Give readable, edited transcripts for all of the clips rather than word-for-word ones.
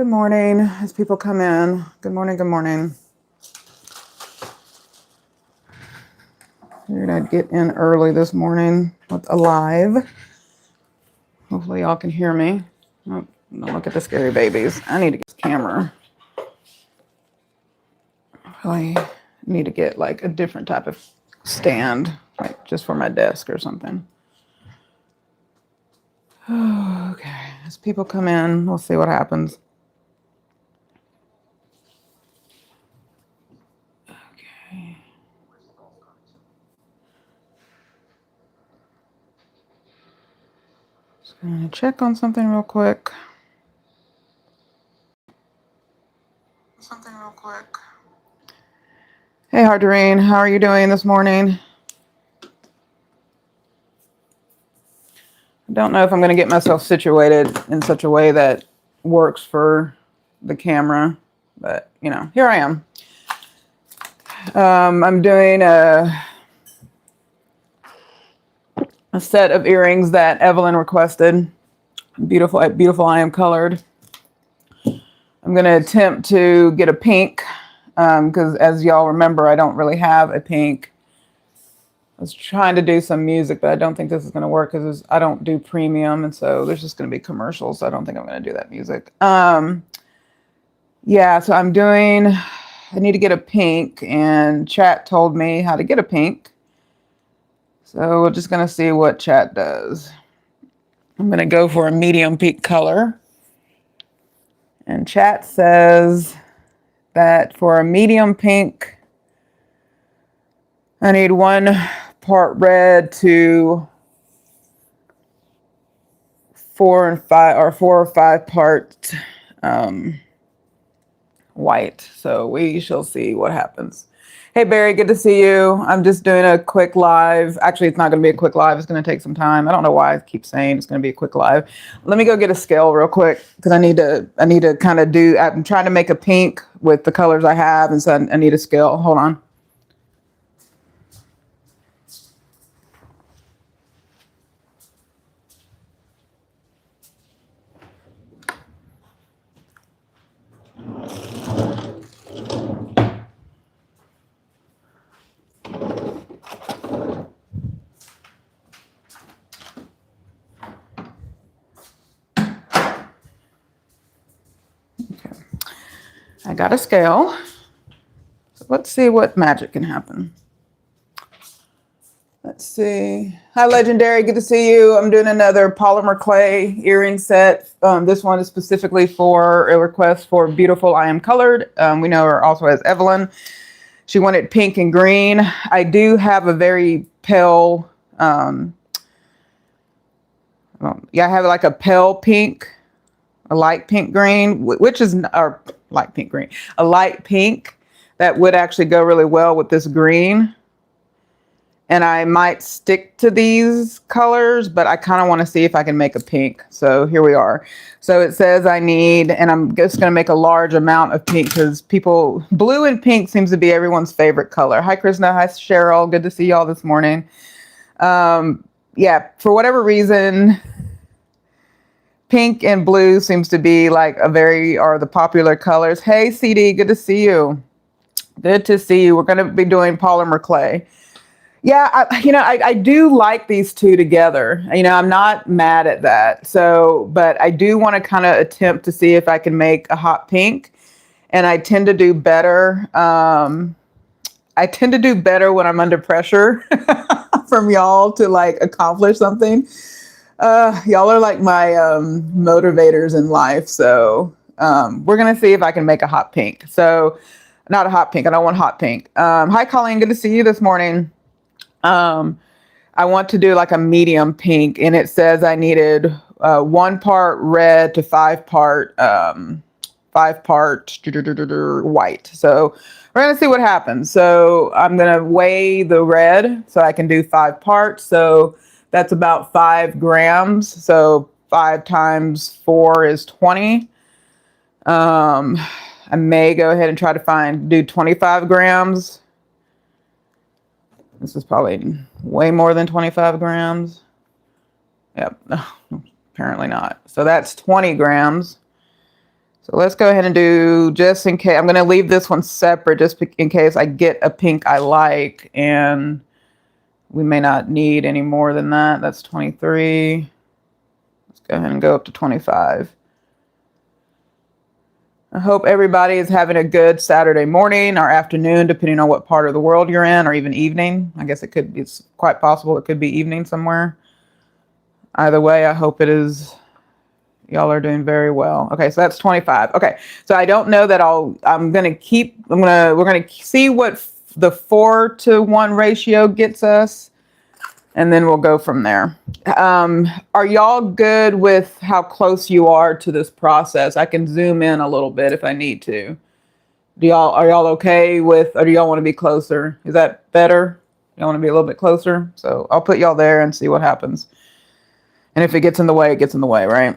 Good morning as people come in. Good morning, good morning. Figured I'd get in early this morning with a live. Hopefully y'all can hear me. Oh, don't look at the scary babies. I need to get this camera. I need to get like a different type of stand, like just for my desk or something. Okay, as people come in, we'll see what happens. Okay. Just gonna check on something real quick. Hey, Hardorine, how are you doing this morning? I don't know if I'm going to get myself situated in such a way that works for the camera, but you know, here I am. I'm doing a set of earrings that Evelyn requested. Beautiful, beautiful I am colored. I'm going to attempt to get a pink because as y'all remember, I don't really have a pink. I was trying to do some music, but I don't think this is going to work because I don't do premium. And so there's just going to be commercials. So I don't think I'm going to do that music. Yeah, so I need to get a pink and chat told me how to get a pink. So we're just going to see what chat does. I'm going to go for a medium pink color. And chat says that for a medium pink, I need 1 part red to 4 or 5 parts white. So we shall see what happens. Hey Barry, good to see you. I'm just doing a quick live. Actually, it's not going to be a quick live. It's going to take some time. I don't know why I keep saying it's going to be a quick live. Let me go get a scale real quick because I need to kind of do. I'm trying to make a pink with the colors I have, and so I need a scale. Hold on. I got a scale. So let's see what magic can happen. Let's see. Hi, Legendary. Good to see you. I'm doing another polymer clay earring set. This one is specifically for a request for Beautiful I Am Colored. We know her also as Evelyn. She wanted pink and green. I do have a very pale, I have like a pale pink, a light pink green, which is, or light pink green, a light pink that would actually go really well with this green. And I might stick to these colors, but I kind of want to see if I can make a pink. So here we are. So it says I need, and I'm just going to make a large amount of pink because blue and pink seems to be everyone's favorite color. Hi, Krishna. Hi, Cheryl. Good to see y'all this morning. Yeah, for whatever reason, pink and blue seems to be like are the popular colors. Hey, CD, good to see you. Good to see you. We're going to be doing polymer clay. Yeah, I do like these two together. I'm not mad at that. So, but I do want to kind of attempt to see if I can make a hot pink. And I tend to do better. I tend to do better when I'm under pressure from y'all to like accomplish something. Y'all are like my motivators in life. So we're going to see if I can make a hot pink. So not a hot pink. I don't want hot pink. Hi, Colleen. Good to see you this morning. I want to do like a medium pink, and it says I needed 1 part red to 5 part white. So we're gonna see what happens. So I'm gonna weigh the red so I can do 5 parts. So that's about 5 grams. So 5 times 4 is 20. I may go ahead and try to do 25 grams. This is probably way more than 25 grams. Yep, apparently not. So that's 20 grams. So So let's go ahead and do, just in case, I'm going to leave this one separate just in case I get a pink I like, and we may not need any more than that. That's 23. Let's go ahead and go up to 25. I hope everybody is having a good Saturday morning or afternoon, depending on what part of the world you're in, or even evening. I guess it's quite possible it could be evening somewhere. Either way, I hope it is. Y'all are doing very well. Okay, so that's 25. Okay, so I don't know that we're gonna see what the 4-to-1 ratio gets us, and then we'll go from there. Are y'all good with how close you are to this process? I can zoom in a little bit if I need to. Are y'all okay with, or do y'all want to be closer? Is that better? Y'all want to be a little bit closer? So I'll put y'all there and see what happens. And if it gets in the way, it gets in the way, right?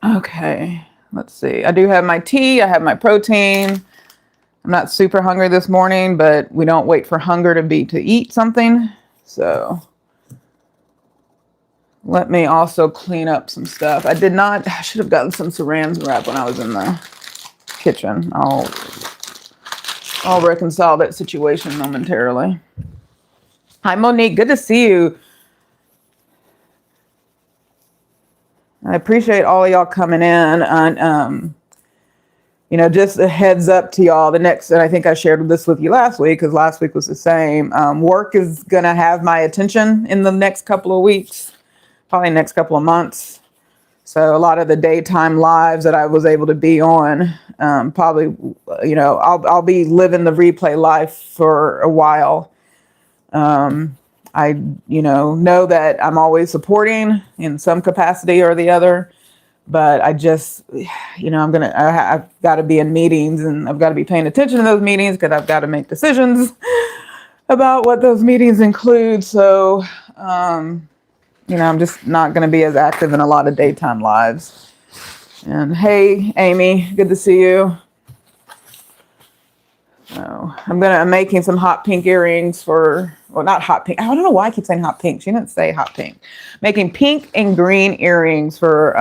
Okay, let's see. I do have my tea. I have my protein. I'm not super hungry this morning, but we don't wait for hunger to eat something. So let me also clean up some stuff. I should have gotten some saran wrap when I was in the kitchen. I'll reconcile that situation momentarily. Hi, Monique. Good to see you. I appreciate all of y'all coming in. And, just a heads up to y'all. And I think I shared this with you last week, because last week was the same. Work is going to have my attention in the next couple of weeks, probably next couple of months. So a lot of the daytime lives that I was able to be on, probably, I'll be living the replay life for a while. I know that I'm always supporting in some capacity or the other, but I just, I've got to be in meetings, and I've got to be paying attention to those meetings, because I've got to make decisions about what those meetings include. So, I'm just not going to be as active in a lot of daytime lives. And hey, Amy, good to see you. So I'm making some hot pink earrings not hot pink. I don't know why I keep saying hot pink. She didn't say hot pink. Making pink and green earrings for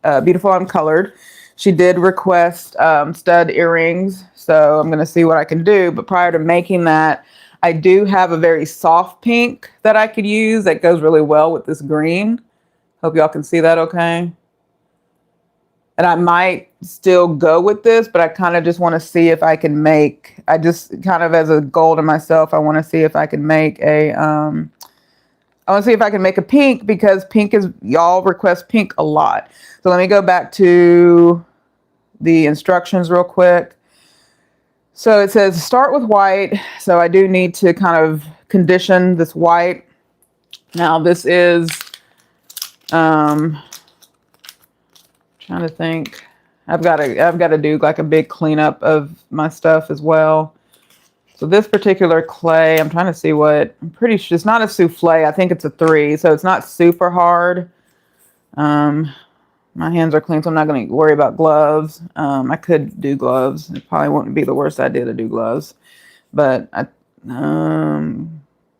Beautiful Uncolored. She did request stud earrings, so I'm going to see what I can do. But prior to making that, I do have a very soft pink that I could use that goes really well with this green. Hope y'all can see that okay. And I might still go with this, but I kind of just want to see if I can I just kind of, as a goal to myself, I want to see if I can make I want to see if I can make a pink, because y'all request pink a lot. So let me go back to the instructions real quick. So it says start with white. So I do need to kind of condition this white. Now this is, trying to think. I've got to do like a big cleanup of my stuff as well. So this particular clay, I'm trying to see I'm pretty sure it's not a souffle. I think it's a 3, so it's not super hard. My hands are clean, so I'm not going to worry about gloves. I could do gloves. It probably wouldn't be the worst idea to do gloves, but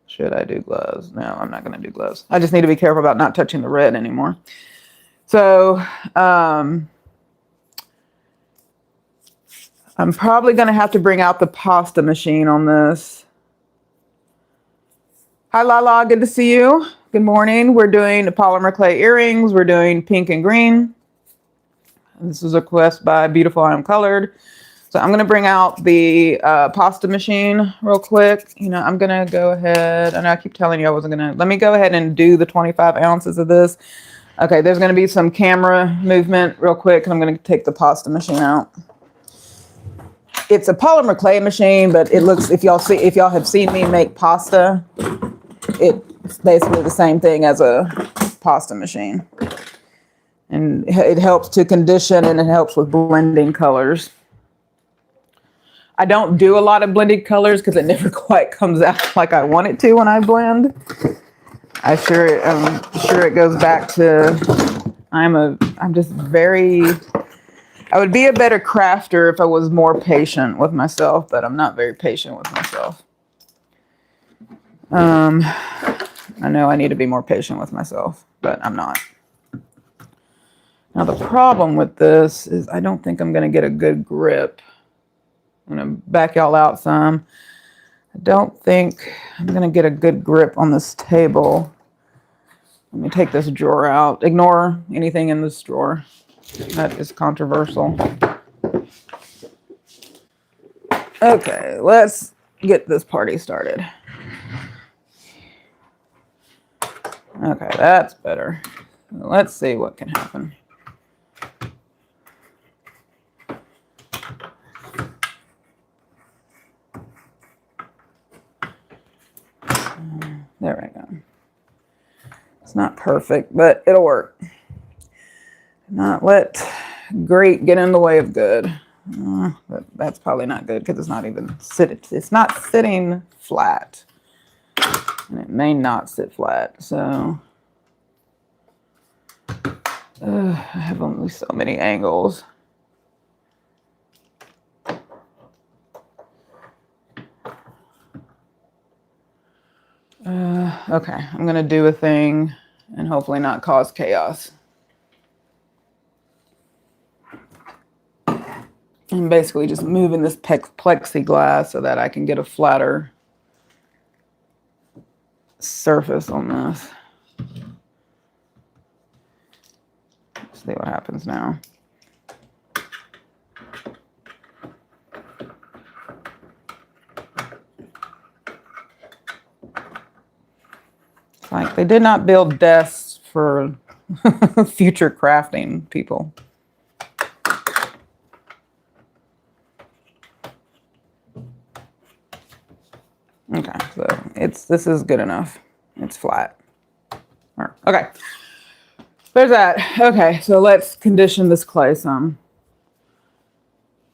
should I do gloves? No, I'm not going to do gloves. I just need to be careful about not touching the red anymore. So, I'm probably going to have to bring out the pasta machine on this. Hi, Lala. Good to see you. Good morning. We're doing the polymer clay earrings. We're doing pink and green. This is a request by Beautiful Uncolored. So I'm going to bring out the pasta machine real quick. I'm going to go ahead. I know I keep telling you I wasn't going to. Let me go ahead and do the 25 ounces of this. Okay, there's going to be some camera movement real quick, and I'm going to take the pasta machine out. It's a polymer clay machine, but it looks, if y'all have seen me make pasta, it's basically the same thing as a pasta machine. And it helps to condition, and it helps with blending colors. I don't do a lot of blended colors because it never quite comes out like I want it to when I blend. I'm sure it goes back to I would be a better crafter if I was more patient with myself, but I'm not very patient with myself. I know I need to be more patient with myself, but I'm not. Now the problem with this is I don't think I'm going to get a good grip. I'm going to back y'all out some. I don't think I'm going to get a good grip on this table. Let me take this drawer out. Ignore anything in this drawer. That is controversial. Okay, let's get this party started. Okay, that's better. Let's see what can happen. There we go. It's not perfect, but it'll work. Not let great get in the way of good. That's probably not good because it's not even it's not sitting flat. And it may not sit flat, so I have only so many angles. Okay, I'm gonna do a thing and hopefully not cause chaos. I'm basically just moving this plexiglass so that I can get a flatter surface on this. Let's see what happens now. It's like they did not build desks for future crafting people. Okay, so this is good enough. It's flat. Okay, there's that. Okay, so let's condition this clay some.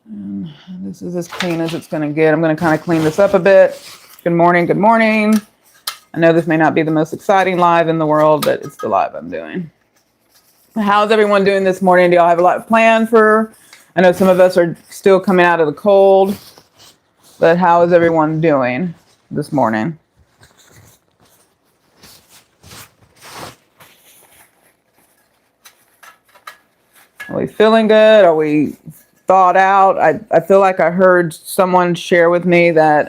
And this is as clean as it's going to get. I'm going to kind of clean this up a bit. Good morning, good morning. I know this may not be the most exciting live in the world, but it's the live I'm doing. How's everyone doing this morning? Do y'all have a lot planned for? I know some of us are still coming out of the cold, but how is everyone doing this morning? Are we feeling good? Are we thawed out? I feel like I heard someone share with me that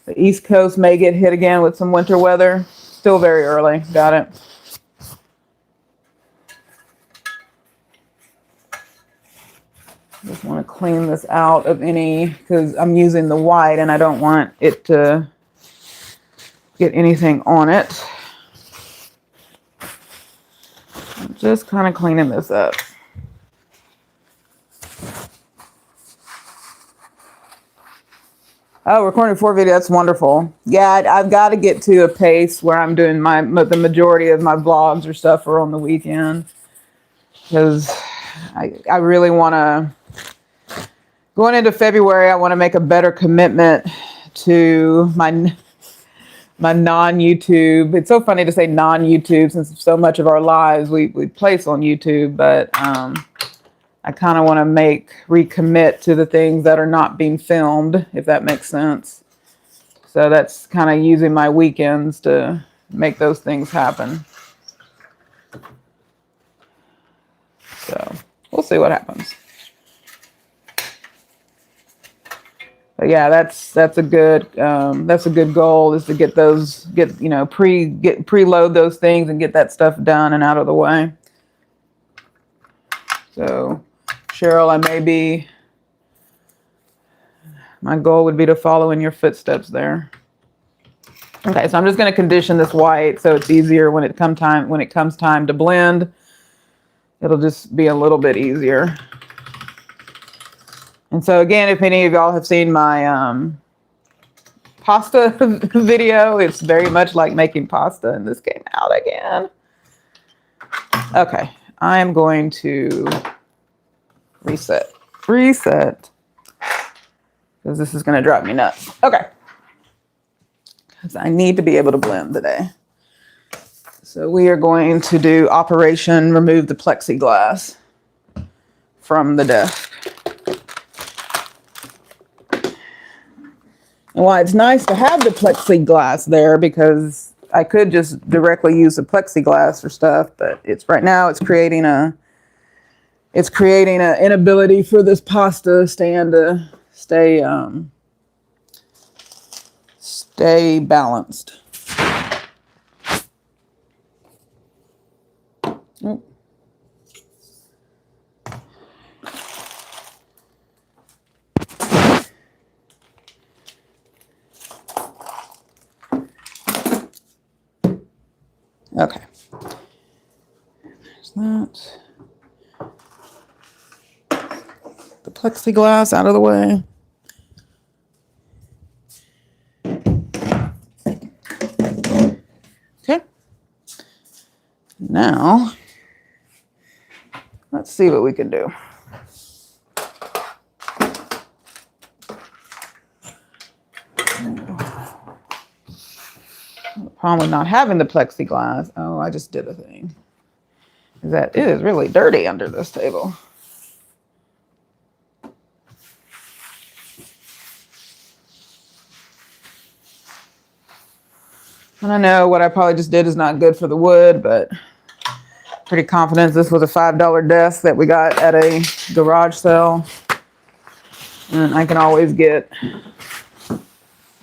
the East Coast may get hit again with some winter weather. Still very early. Got it. Just want to clean this out of any, because I'm using the white and I don't want it to get anything on it. I'm just kind of cleaning this up. Oh, recording 4 video, that's wonderful. Yeah, I've got to get to a pace where I'm doing the majority of my vlogs or stuff are on the weekend. Because I really want to, going into February, I want to make a better commitment to my non-YouTube. It's so funny to say non-YouTube since so much of our lives we place on YouTube, but I kind of want to recommit to the things that are not being filmed, if that makes sense. So that's kind of using my weekends to make those things happen. So we'll see what happens. But yeah, that's a good goal, is to preload those things and get that stuff done and out of the way. So Cheryl, my goal would be to follow in your footsteps there. Okay, so I'm just going to condition this white so it's easier when it comes time to blend. It'll just be a little bit easier. And so again, if any of y'all have seen my pasta video, it's very much like making pasta, and this came out again. Okay, I am going to reset, because this is going to drive me nuts. Okay, because I need to be able to blend today. So we are going to do Operation Remove the Plexiglass from the desk. And while it's nice to have the plexiglass there, because I could just directly use the plexiglass for stuff, but right now it's creating a it's creating an inability for this pasta stand to stay balanced. Oh. Okay. There's that. The plexiglass out of the way. Okay. Now, let's see what we can do. The problem with not having the plexiglass, oh, I just did a thing, is that it is really dirty under this table. And I know what I probably just did is not good for the wood, but pretty confident this was a $5 desk that we got at a garage sale. And I can always get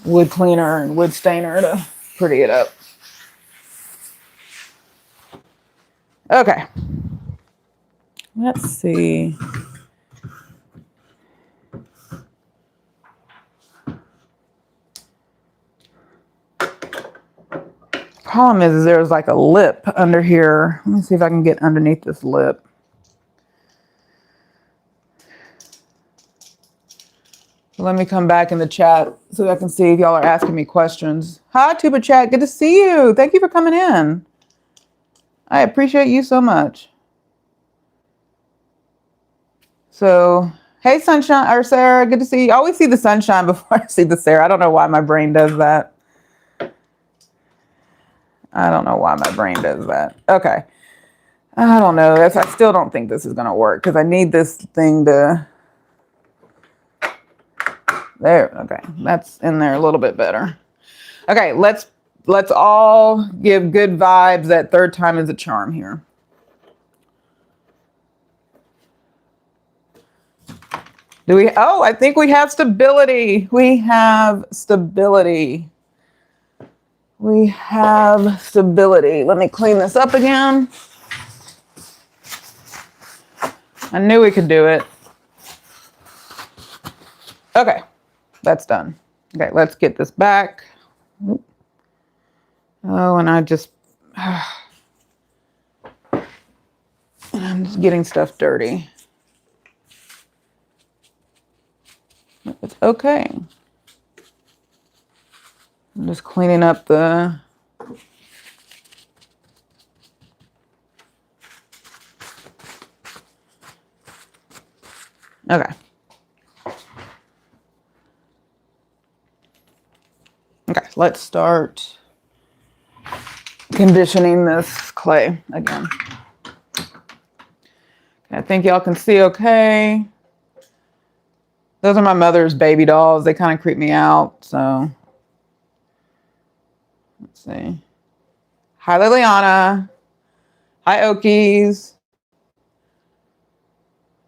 wood cleaner and wood stainer to pretty it up. Okay. Let's see. Problem is there's like a lip under here. Let me see if I can get underneath this lip. Let me come back in the chat so I can see if y'all are asking me questions. Hi, Tuba Chat. Good to see you. Thank you for coming in. I appreciate you so much. So, hey, Sunshine, or Sarah. Good to see you. I always see the sunshine before I see the Sarah. I don't know why my brain does that. I don't know why my brain does that. Okay. I don't know. I still don't think this is going to work because I need this thing to... There. Okay. That's in there a little bit better. Okay. Let's all give good vibes. That third time is a charm here. Do we... Oh, I think we have stability. We have stability. We have stability. Let me clean this up again. I knew we could do it. Okay, that's done. Okay, let's get this back. Oh, and I'm just getting stuff dirty. It's okay. I'm just cleaning up the... Okay. Okay, let's start conditioning this clay again. Okay, I think y'all can see okay. Those are my mother's baby dolls. They kind of creep me out, so... Let's see. Hi, Liliana. Hi, Okies.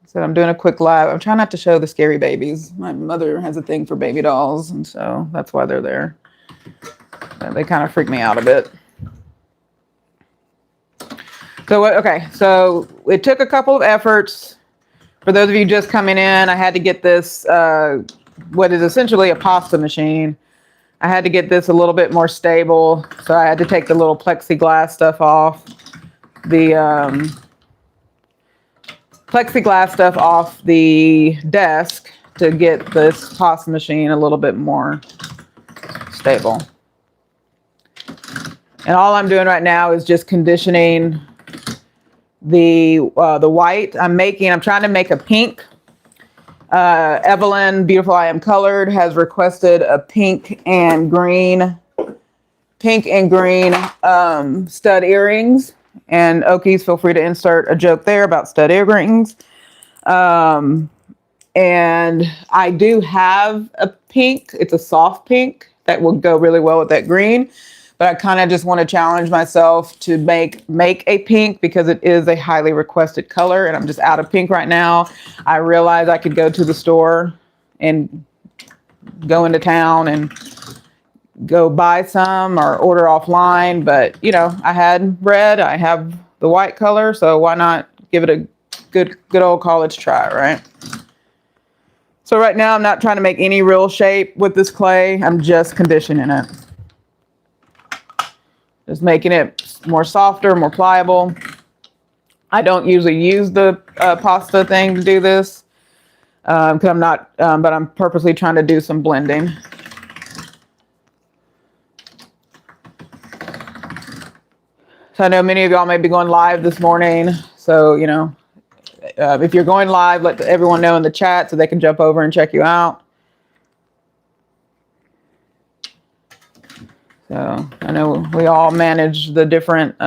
So I'm doing a quick live. I'm trying not to show the scary babies. My mother has a thing for baby dolls, and so that's why they're there. They kind of freak me out a bit. So, okay. So it took a couple of efforts. For those of you just coming in, I had to get this, what is essentially a pasta machine. I had to get this a little bit more stable, so I had to take the little plexiglass stuff off. The plexiglass stuff off the desk to get this pasta machine a little bit more stable. And all I'm doing right now is just conditioning the white. I'm trying to make a pink. Evelyn, Beautiful I Am Colored, has requested a pink and green stud earrings. And Okies, feel free to insert a joke there about stud earrings. And I do have a pink. It's a soft pink that will go really well with that green. But but I kind of just want to challenge myself to make a pink because it is a highly requested color, and I'm just out of pink right now. I realized I could go to the store and go into town and go buy some or order offline, but you know, I had red, I have the white color, so why not give it a good old college try, right? So right now I'm not trying to make any real shape with this clay. I'm just conditioning it. Just making it more softer, more pliable. I don't usually use the pasta thing to do this because I'm not, but I'm purposely trying to do some blending. So I know many of y'all may be going live this morning. So, you know, if you're going live, let everyone know in the chat so they can jump over and check you out. So I know we all manage the different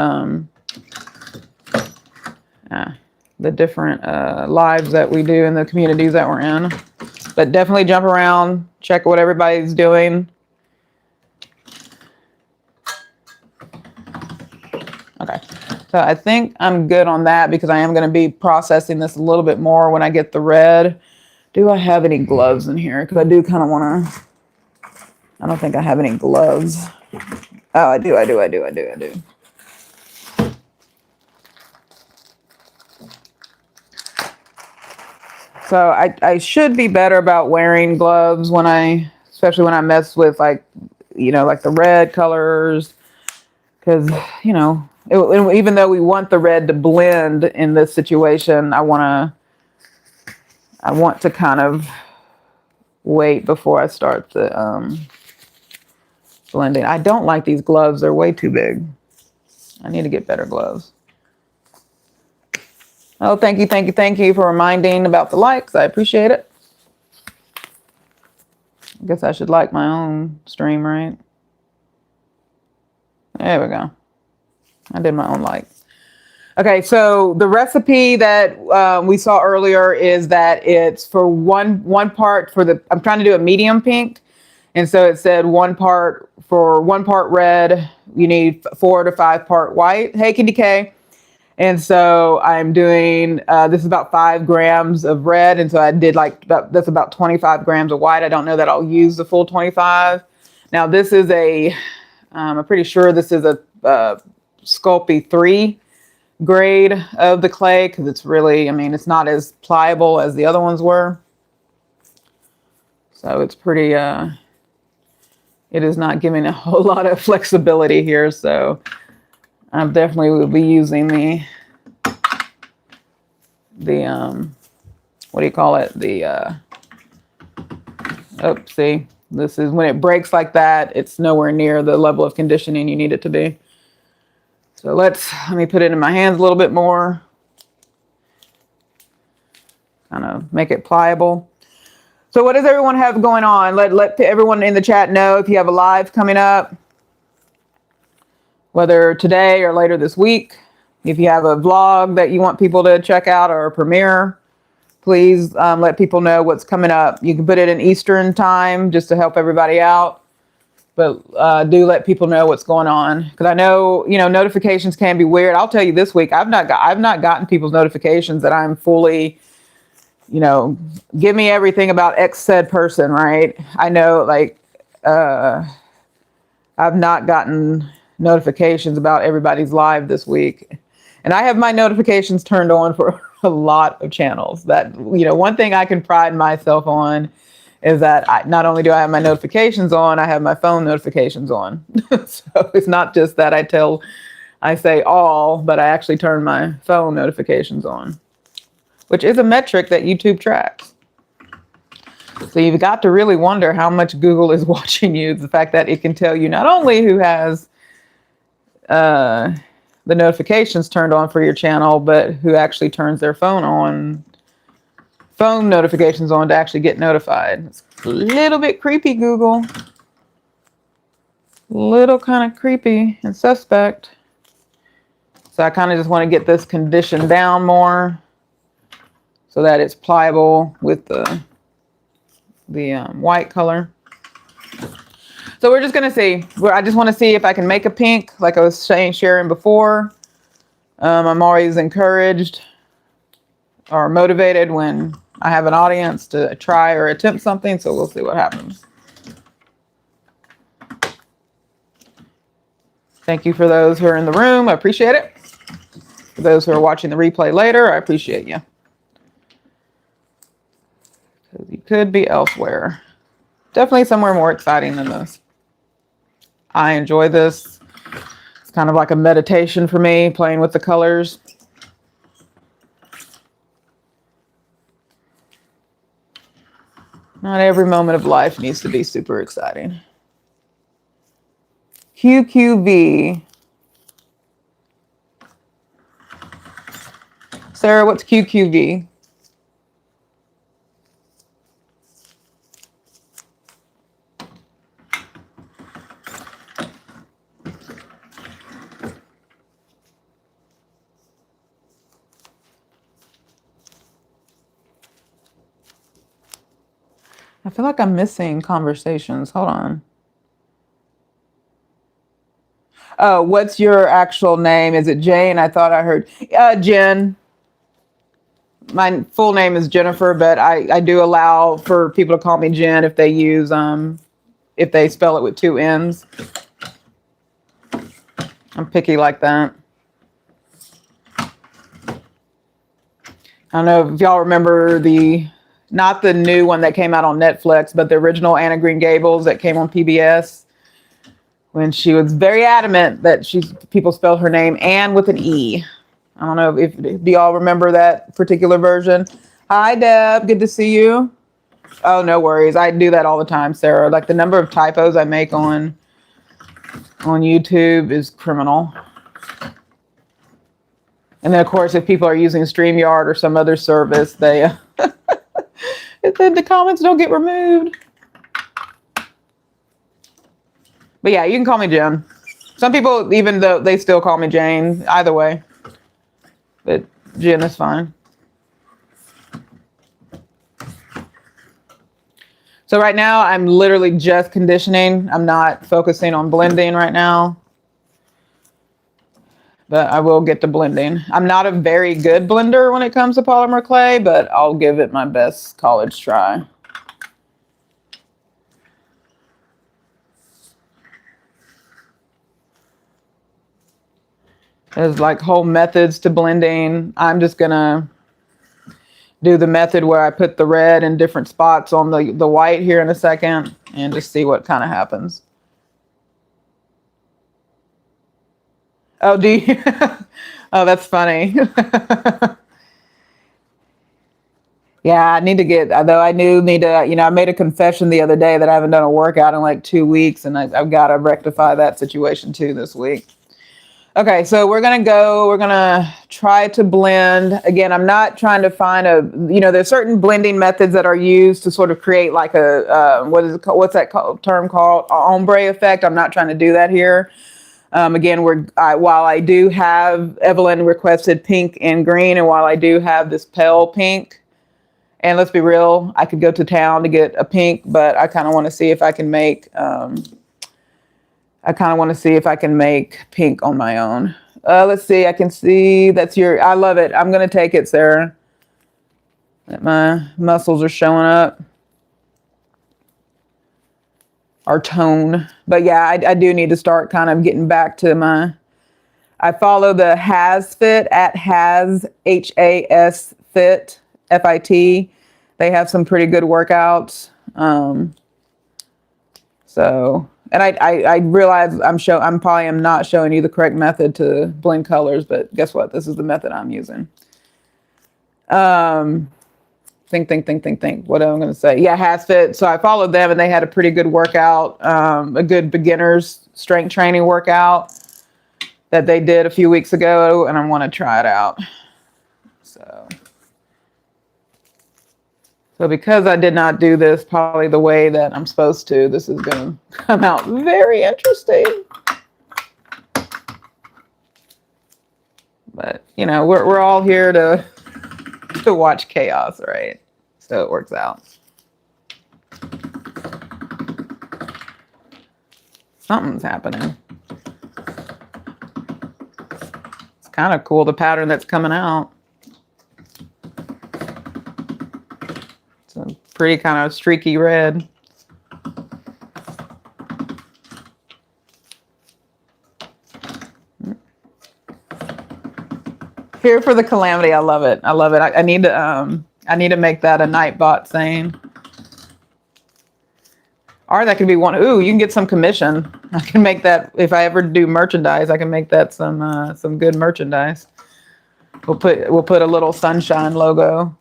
lives that we do in the communities that we're in. But definitely jump around, check what everybody's doing. Okay, so I think I'm good on that because I am going to be processing this a little bit more when I get the red. Do I have any gloves in here? Because I do kind of want to, I don't think I have any gloves. Oh, I do. So I should be better about wearing gloves when especially when I mess with like, you know, like the red colors. Because, you know, even though we want the red to blend in this situation, I want to kind of wait before I start the blending. I don't like these gloves. They're way too big. I need to get better gloves. Oh, thank you for reminding about the likes. I appreciate it. I guess I should like my own stream, right? There we go. I did my own like. Okay, so the recipe that we saw earlier is that it's for one part for the, I'm trying to do a medium pink. And so it said one part red, you need 4 to 5 part white. Hey, Candy K. And so I'm doing, this is about 5 grams of red. And so I did that's about 25 grams of white. I don't know that I'll use the full 25. Now this is I'm pretty sure this is a Sculpey 3 grade of the clay because it's really, I mean, it's not as pliable as the other ones were. So it's pretty, it is not giving a whole lot of flexibility here. So I definitely will be using the what do you call it? See, this is when it breaks like that, it's nowhere near the level of conditioning you need it to be. So let me put it in my hands a little bit more. Kind of make it pliable. So what does everyone have going on? Let everyone in the chat know if you have a live coming up, whether today or later this week. If you have a vlog that you want people to check out or a premiere, please let people know what's coming up. You can put it in Eastern time just to help everybody out. But do let people know what's going on, because I know, you know, notifications can be weird. I'll tell you this week, I've not gotten people's notifications that I'm fully, you know, give me everything about X said person, right? I know, like, I've not gotten notifications about everybody's live this week, and I have my notifications turned on for a lot of channels. That, you know, one thing I can pride myself on is that not only do I have my notifications on, I have my phone notifications on. So it's not just that I say all, but I actually turn my phone notifications on, which is a metric that YouTube tracks. So you've got to really wonder how much Google is watching you. The fact that it can tell you not only who has the notifications turned on for your channel, but who actually turns their phone notifications on to actually get notified. It's a little bit creepy, Google. Little kind of creepy and suspect. So I kind of just want to get this conditioned down more so that it's pliable with the white color. So So we're just going to see. I just want to see if I can make a pink, like I was sharing before. I'm always encouraged or motivated when I have an audience to try or attempt something. So we'll see what happens. Thank you for those who are in the room. I appreciate it. For those who are watching the replay later, I appreciate you. Because you could be elsewhere. Definitely somewhere more exciting than this. I enjoy this. It's kind of like a meditation for me, playing with the colors. Not every moment of life needs to be super exciting. QQV. Sarah, what's QQV? I feel like I'm missing conversations. Hold on. Oh, what's your actual name? Is it Jane? I thought I heard Jen. My full name is Jennifer, but I do allow for people to call me Jen if they use if they spell it with 2 N's. I'm picky like that. I don't know if y'all remember not the new one that came out on Netflix, but the original Anna Green Gables that came on PBS, when she was very adamant that people spelled her name Anne with an E. I don't know if do y'all remember that particular version. Hi, Deb. Good to see you. Oh, no worries. I do that all the time, Sarah. Like the number of typos I make on YouTube is criminal. And then, of course, if people are using StreamYard or some other service, then the comments don't get removed. But yeah, you can call me Jen. Some people, even though they still call me Jane, either way. But Jen is fine. So right now, I'm literally just conditioning. I'm not focusing on blending right now. But I will get to blending. I'm not a very good blender when it comes to polymer clay, but I'll give it my best college try. There's like whole methods to blending. I'm just gonna do the method where I put the red in different spots on the white here in a second and just see what kind of happens. Oh, do you? Oh, that's funny. Yeah, I need to get, though I need to, I made a confession the other day that I haven't done a workout in like 2 weeks, and I've got to rectify that situation too this week. Okay, so we're going to try to blend. Again, I'm not trying to find there's certain blending methods that are used to sort of create like what's that term called? Ombre effect. I'm not trying to do that here. Again, while I do have, Evelyn requested pink and green, and while I do have this pale pink, and let's be real, I could go to town to get a pink, but I kind of want to see if I can make, pink on my own. Let's see, I can see I love it. I'm going to take it, Sarah. My muscles are showing up. Our tone. But yeah, I do need to start kind of getting back to I follow the Has Fit at Has, HAS Fit, FIT. They have some pretty good workouts. And I realize I'm probably not showing you the correct method to blend colors, but guess what? This is the method I'm using. Think. What am I going to say? Yeah, Has Fit. So I followed them, and they had a pretty good workout, a good beginner's strength training workout that they did a few weeks ago, and I want to try it out. So because I did not do this probably the way that I'm supposed to, this is going to come out very interesting. But, we're all here to watch chaos, right? So it works out. Something's happening. It's kind of cool, the pattern that's coming out. It's a pretty kind of streaky red. Here for the Calamity. I love it. I love it. I need to make that a Nightbot thing. Or that could be one. Ooh, you can get some commission. I can make that if I ever do merchandise. I can make that some good merchandise. We'll put a little sunshine logo.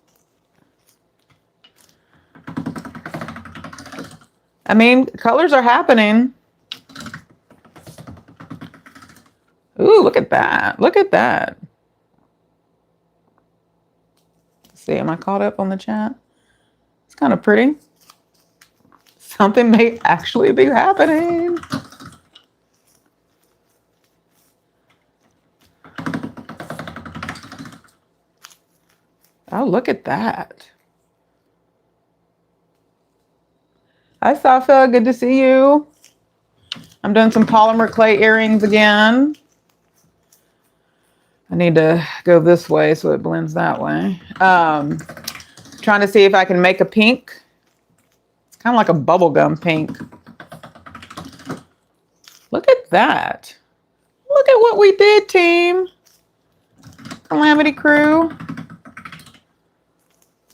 I mean, colors are happening. Ooh, look at that. Look at that. Let's see, am I caught up on the chat? It's kind of pretty. Something may actually be happening. Oh, look at that. Hi, Safa. Good to see you. I'm doing some polymer clay earrings again. I need to go this way so it blends that way. Trying to see if I can make a pink. It's kind of like a bubblegum pink. Look at that. Look at what we did, team. Calamity crew.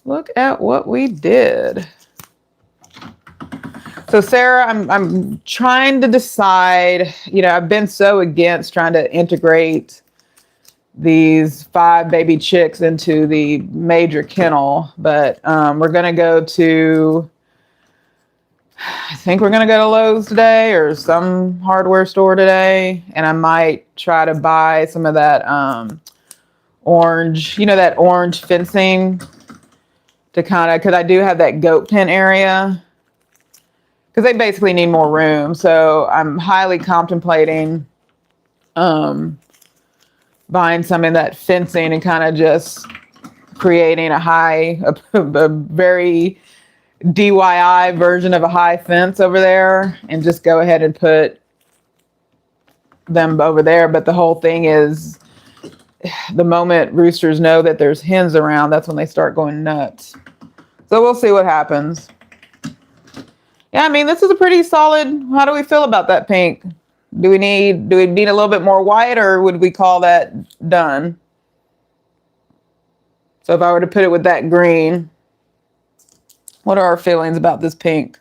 Look at what we did. So Sarah, I'm trying to decide, you know, I've been so against trying to integrate these 5 baby chicks into the major kennel, but we're going to go to, I think we're going to go to Lowe's today or some hardware store today. And I might try to buy some of that orange, you know, that orange fencing to kind of, because I do have that goat pen area. Because they basically need more room. So I'm highly contemplating buying some of that fencing and kind of just creating a very DIY version of a high fence over there and just go ahead and put them over there. But the whole thing is the moment roosters know that there's hens around, that's when they start going nuts. So we'll see what happens. Yeah, I mean, this is a pretty solid. How do we feel about that pink? Do we need a little bit more white, or would we call that done? So if I were to put it with that green, what are our feelings about this pink?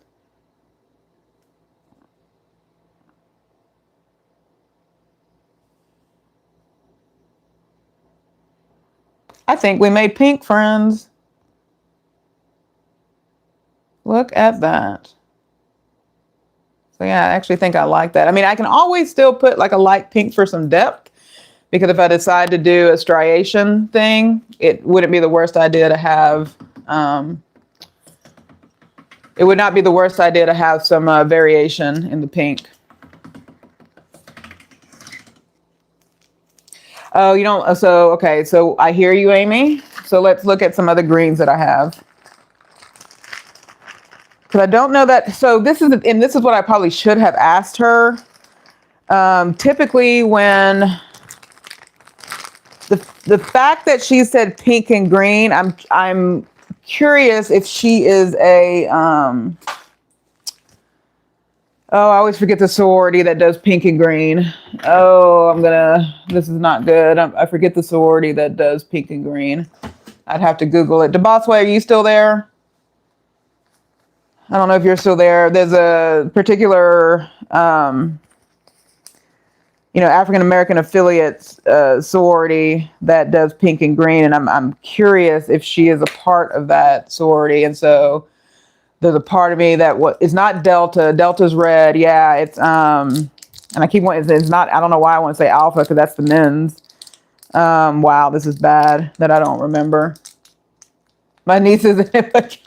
I think we made pink, friends. Look at that. So yeah, I actually think I like that. I mean, I can always still put like a light pink for some depth, because if I decide to do a striation thing, it wouldn't be the worst idea to have, it would not be the worst idea to have some variation in the pink. Oh, you don't, so, okay, so I hear you, Amy. So let's look at some other greens that I have. Because I don't know that, so this is, and this is what I probably should have asked her. Typically when, the fact that she said pink and green, I'm curious if she is a, oh, I always forget the sorority that does pink and green. Oh, this is not good. I forget the sorority that does pink and green. I'd have to Google it. DeBossway, are you still there? I don't know if you're still there. There's a particular, African-American affiliate sorority that does pink and green. And I'm curious if she is a part of that sorority. And so there's a part of me that is not Delta. Delta's red. Yeah, it's, and I keep wanting, it's not, I don't know why I want to say alpha, because that's the men's. Wow, this is bad that I don't remember. My niece is in it.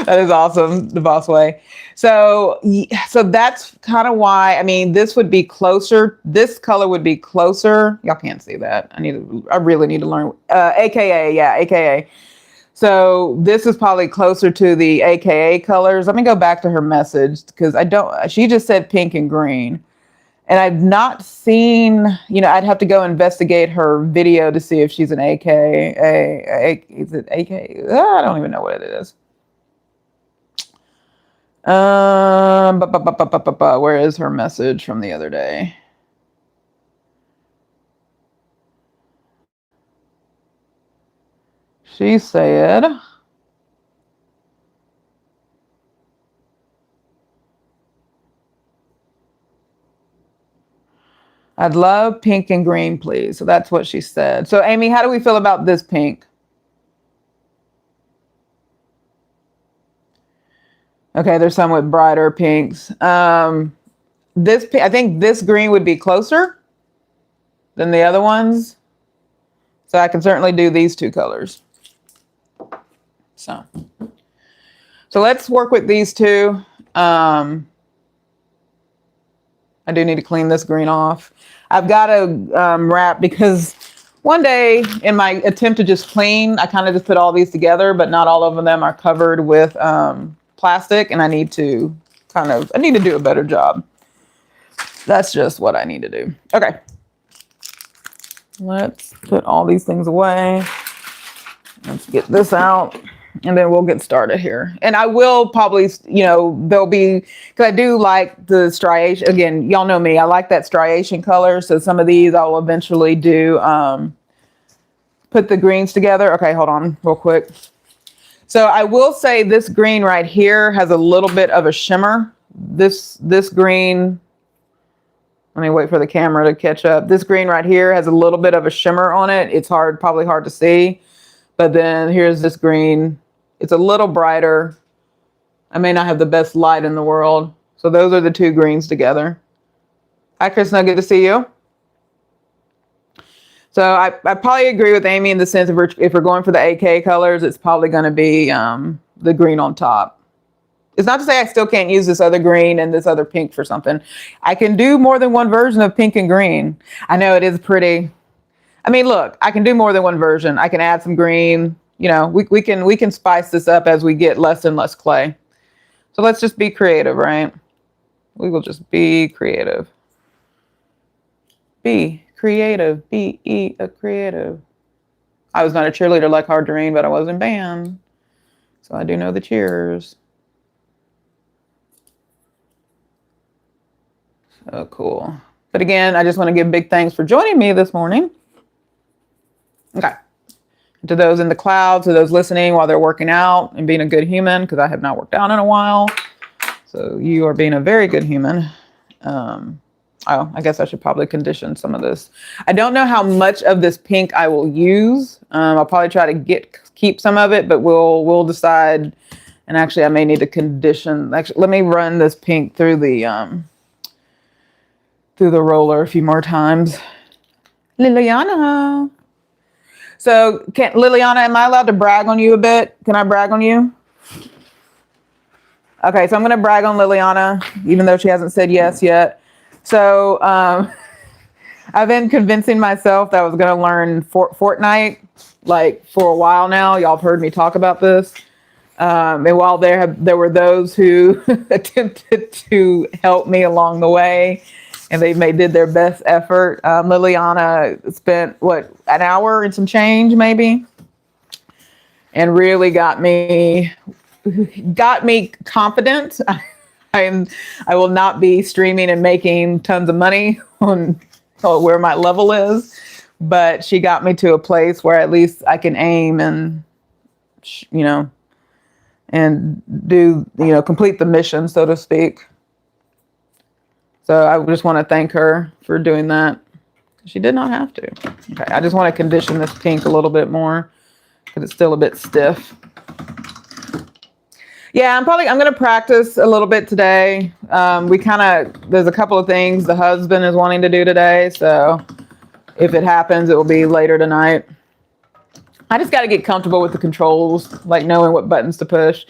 That is awesome, the boss way. So that's kind of why, I mean, this would be closer. This color would be closer. Y'all can't see that. I really need to learn. AKA, yeah, AKA. So this is probably closer to the AKA colors. Let me go back to her message, because she just said pink and green. And I've not seen, you know, I'd have to go investigate her video to see if she's an AK. Is it AK? I don't even know what it is. Where is her message from the other day? She said, I'd love pink and green, please. So that's what she said. So Amy, how do we feel about this pink? Okay, there's some with brighter pinks. I think this green would be closer than the other ones. So I can certainly do these two colors. So let's work with these two. I do need to clean this green off. I've got to wrap because one day in my attempt to just clean, I kind of just put all these together, but not all of them are covered with plastic, and I need to do a better job. That's just what I need to do. Okay. Let's put all these things away. Let's get this out, and then we'll get started here. And I will probably, you know, there'll be, because I do like the striation. Again, y'all know me. I like that striation color. So some of these I'll eventually do, put the greens together. Okay, hold on real quick. So I will say this green right here has a little bit of a shimmer. This green, let me wait for the camera to catch up. This green right here has a little bit of a shimmer on it. It's probably hard to see. But then here's this green. It's a little brighter. I may not have the best light in the world. So those are the two greens together. Hi, Krishna. Good to see you. So I probably agree with Amy in the sense if we're going for the AK colors, it's probably going to be the green on top. It's not to say I still can't use this other green and this other pink for something. I can do more than one version of pink and green. I know it is pretty. I mean, look, I can do more than one version. I can add some green. You know, we can spice this up as we get less and less clay. So let's just be creative, right? We will just be creative. Be creative. Be a creative. I was not a cheerleader like Hard to Rain, but I was in band. So I do know the cheers. So cool. But again, I just want to give big thanks for joining me this morning. Okay. To those in the cloud, to those listening while they're working out and being a good human, because I have not worked out in a while. So you are being a very good human. I guess I should probably condition some of this. I don't know how much of this pink I will use. I'll probably try to keep some of it, but we'll decide. And actually, I may need to condition. Actually, let me run this pink through the roller a few more times. Liliana. So, Liliana, am I allowed to brag on you a bit? Can I brag on you? Okay, so I'm going to brag on Liliana, even though she hasn't said yes yet. So, I've been convincing myself that I was going to learn Fortnite, like, for a while now. Y'all have heard me talk about this. And while there were those who attempted to help me along the way, and they did their best effort. Liliana spent, an hour and some change maybe, and really got me confident. I will not be streaming and making tons of money on where my level is, but she got me to a place where at least I can aim and, you know, and do, you know, complete the mission, so to speak. So I just want to thank her for doing that. She did not have to. Okay, I just want to condition this pink a little bit more because it's still a bit stiff. Yeah, I'm going to practice a little bit today. There's a couple of things the husband is wanting to do today. So if it happens, it will be later tonight. I just got to get comfortable with the controls, like knowing what buttons to push.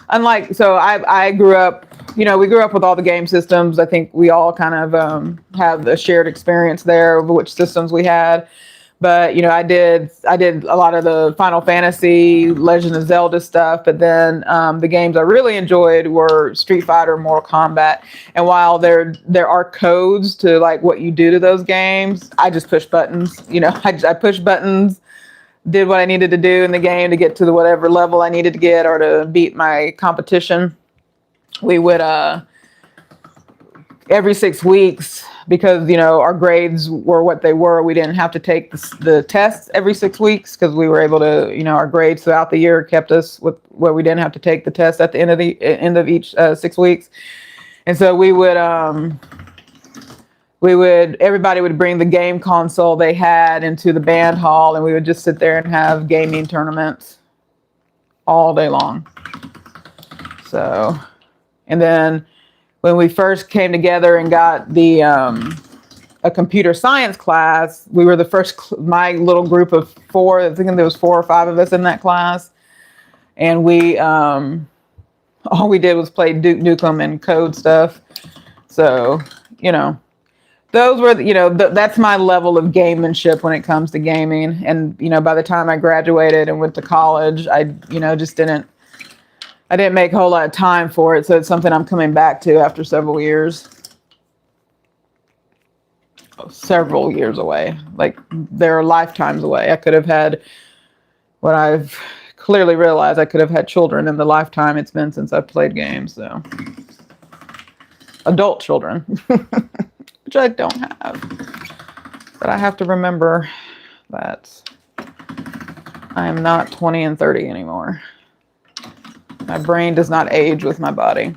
I grew up, you know, we grew up with all the game systems. I think we all kind of have a shared experience there of which systems we had. But you know, I did a lot of the Final Fantasy, Legend of Zelda stuff. But then the games I really enjoyed were Street Fighter, Mortal Kombat. And while there are codes to like what you do to those games, I just push buttons. You know, I push buttons, did what I needed to do in the game to get to the whatever level I needed to get or to beat my competition. We would every 6 weeks, because you know our grades were what they were, we didn't have to take the tests every 6 weeks because we were able to, you know, our grades throughout the year kept us with where we didn't have to take the test at the end of each 6 weeks. And so we would everybody would bring the game console they had into the band hall, and we would just sit there and have gaming tournaments all day long. So, and then when we first came together and got the a computer science class, we were the first, my little group of 4, I think there was 4 or 5 of us in that class. And we, all we did was play Duke Nukem and code stuff. So, you know, those were, you know, that's my level of gamemanship when it comes to gaming. And, you know, by the time I graduated and went to college, I, you know, just I didn't make a whole lot of time for it. So it's something I'm coming back to after several years. Several years away. Like, they're lifetimes away. I could have had what I've clearly realized, I could have had children in the lifetime it's been since I've played games. So, adult children, which I don't have. But I have to remember that I am not 20 and 30 anymore. My brain does not age with my body.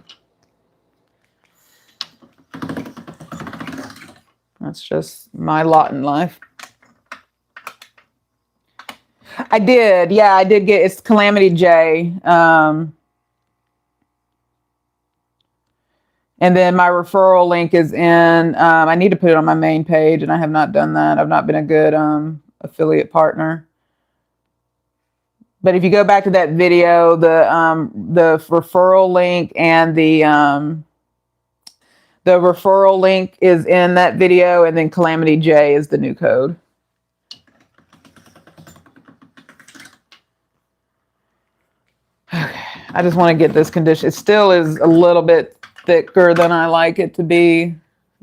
That's just my lot in life. I did. Yeah, I did get, it's Calamity J. And then my referral link is in, I need to put it on my main page, and I have not done that. I've not been a good affiliate partner. But if you go back to that video, the referral link and the referral link is in that video, and then Calamity J is the new code. Okay, I just want to get this condition. It still is a little bit thicker than I like it to be,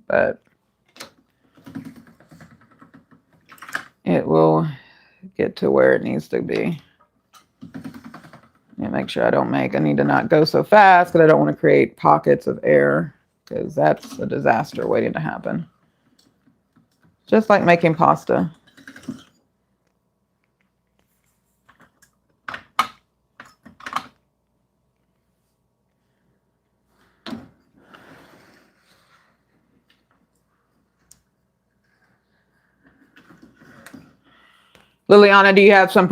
but it will get to where it needs to be. Make sure I need to not go so fast because I don't want to create pockets of air, because that's a disaster waiting to happen. Just like making pasta. Liliana, do you have some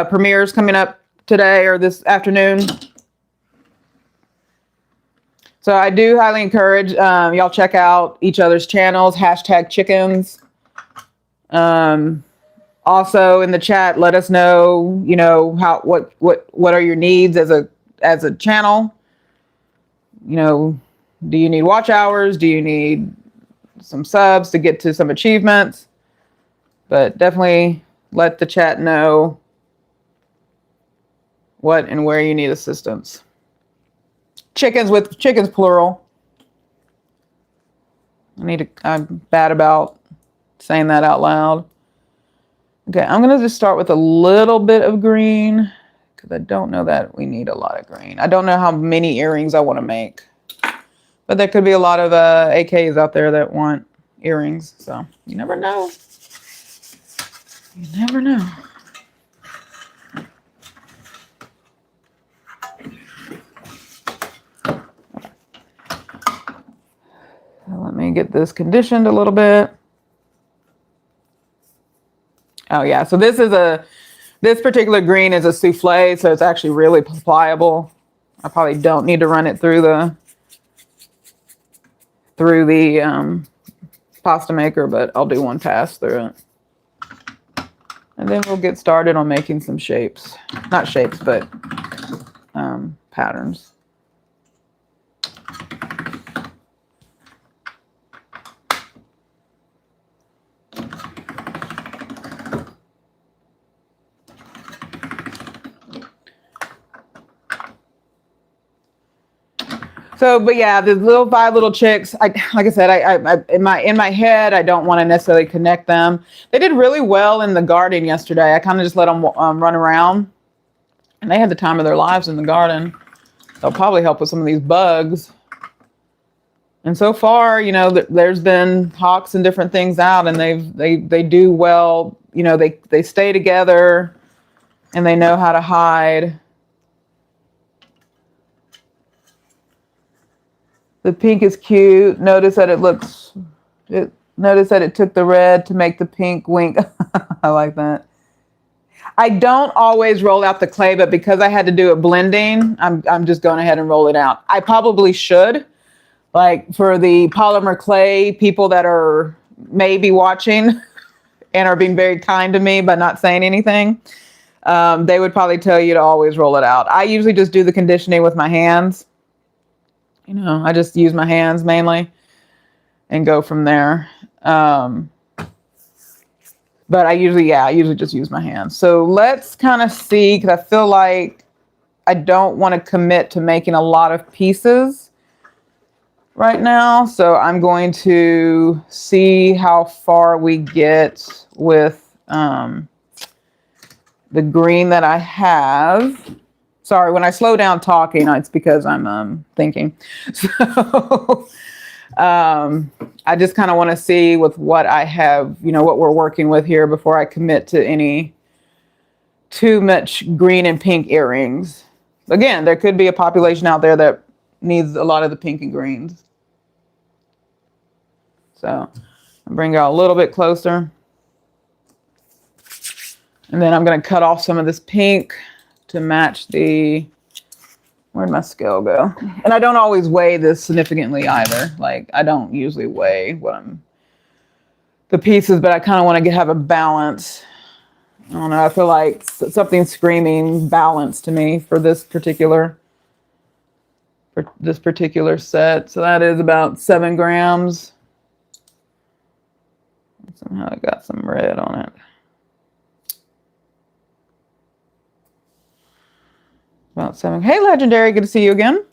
premieres coming up today or this afternoon? So I do highly encourage y'all check out each other's channels, #chickens. Also in the chat, let us know, you know, what are your needs as a channel? You know, do you need watch hours? Do you need some subs to get to some achievements? But definitely let the chat know what and where you need assistance. Chickens plural. I'm bad about saying that out loud. Okay, I'm gonna just start with a little bit of green because I don't know that we need a lot of green. I don't know how many earrings I want to make, but there could be a lot of AKs out there that want earrings. So you never know. You never know. Let me get this conditioned a little bit. Oh yeah, so this particular green is a souffle, so it's actually really pliable. I probably don't need to run it through the pasta maker, but I'll do one pass through it. And then we'll get started on making some shapes. Not shapes, but patterns. So, but yeah, the little 5 little chicks. Like I said, in my head, I don't want to necessarily connect them. They did really well in the garden yesterday. I kind of just let them run around, and they had the time of their lives in the garden. They'll probably help with some of these bugs. And so far, you know, there's been hawks and different things out, and they do well. You know, they stay together, and they know how to hide. The pink is cute. Notice that notice that it took the red to make the pink wink. I like that. I don't always roll out the clay, but because I had to do it blending, I'm just going ahead and roll it out. I probably should. Like for the polymer clay people that are maybe watching and are being very kind to me by not saying anything, they would probably tell you to always roll it out. I usually just do the conditioning with my hands. You know, I just use my hands mainly and go from there. But I usually just use my hands. So let's kind of see, because I feel like I don't want to commit to making a lot of pieces right now. So I'm going to see how far we get with the green that I have. Sorry, when I slow down talking, it's because I'm thinking. So I just kind of want to see with what I have, you know, what we're working with here before I commit to any too much green and pink earrings. Again, there could be a population out there that needs a lot of the pink and greens. So I'll bring y'all a little bit closer. And then I'm going to cut off some of this pink to match where'd my scale go? And I don't always weigh this significantly either. Like I don't usually weigh the pieces, but I kind of want to have a balance. I don't know. I feel like something's screaming balance to me for this particular set. So that is about 7 grams. Somehow I got some red on it. About 7. Hey, Legendary, good to see you again.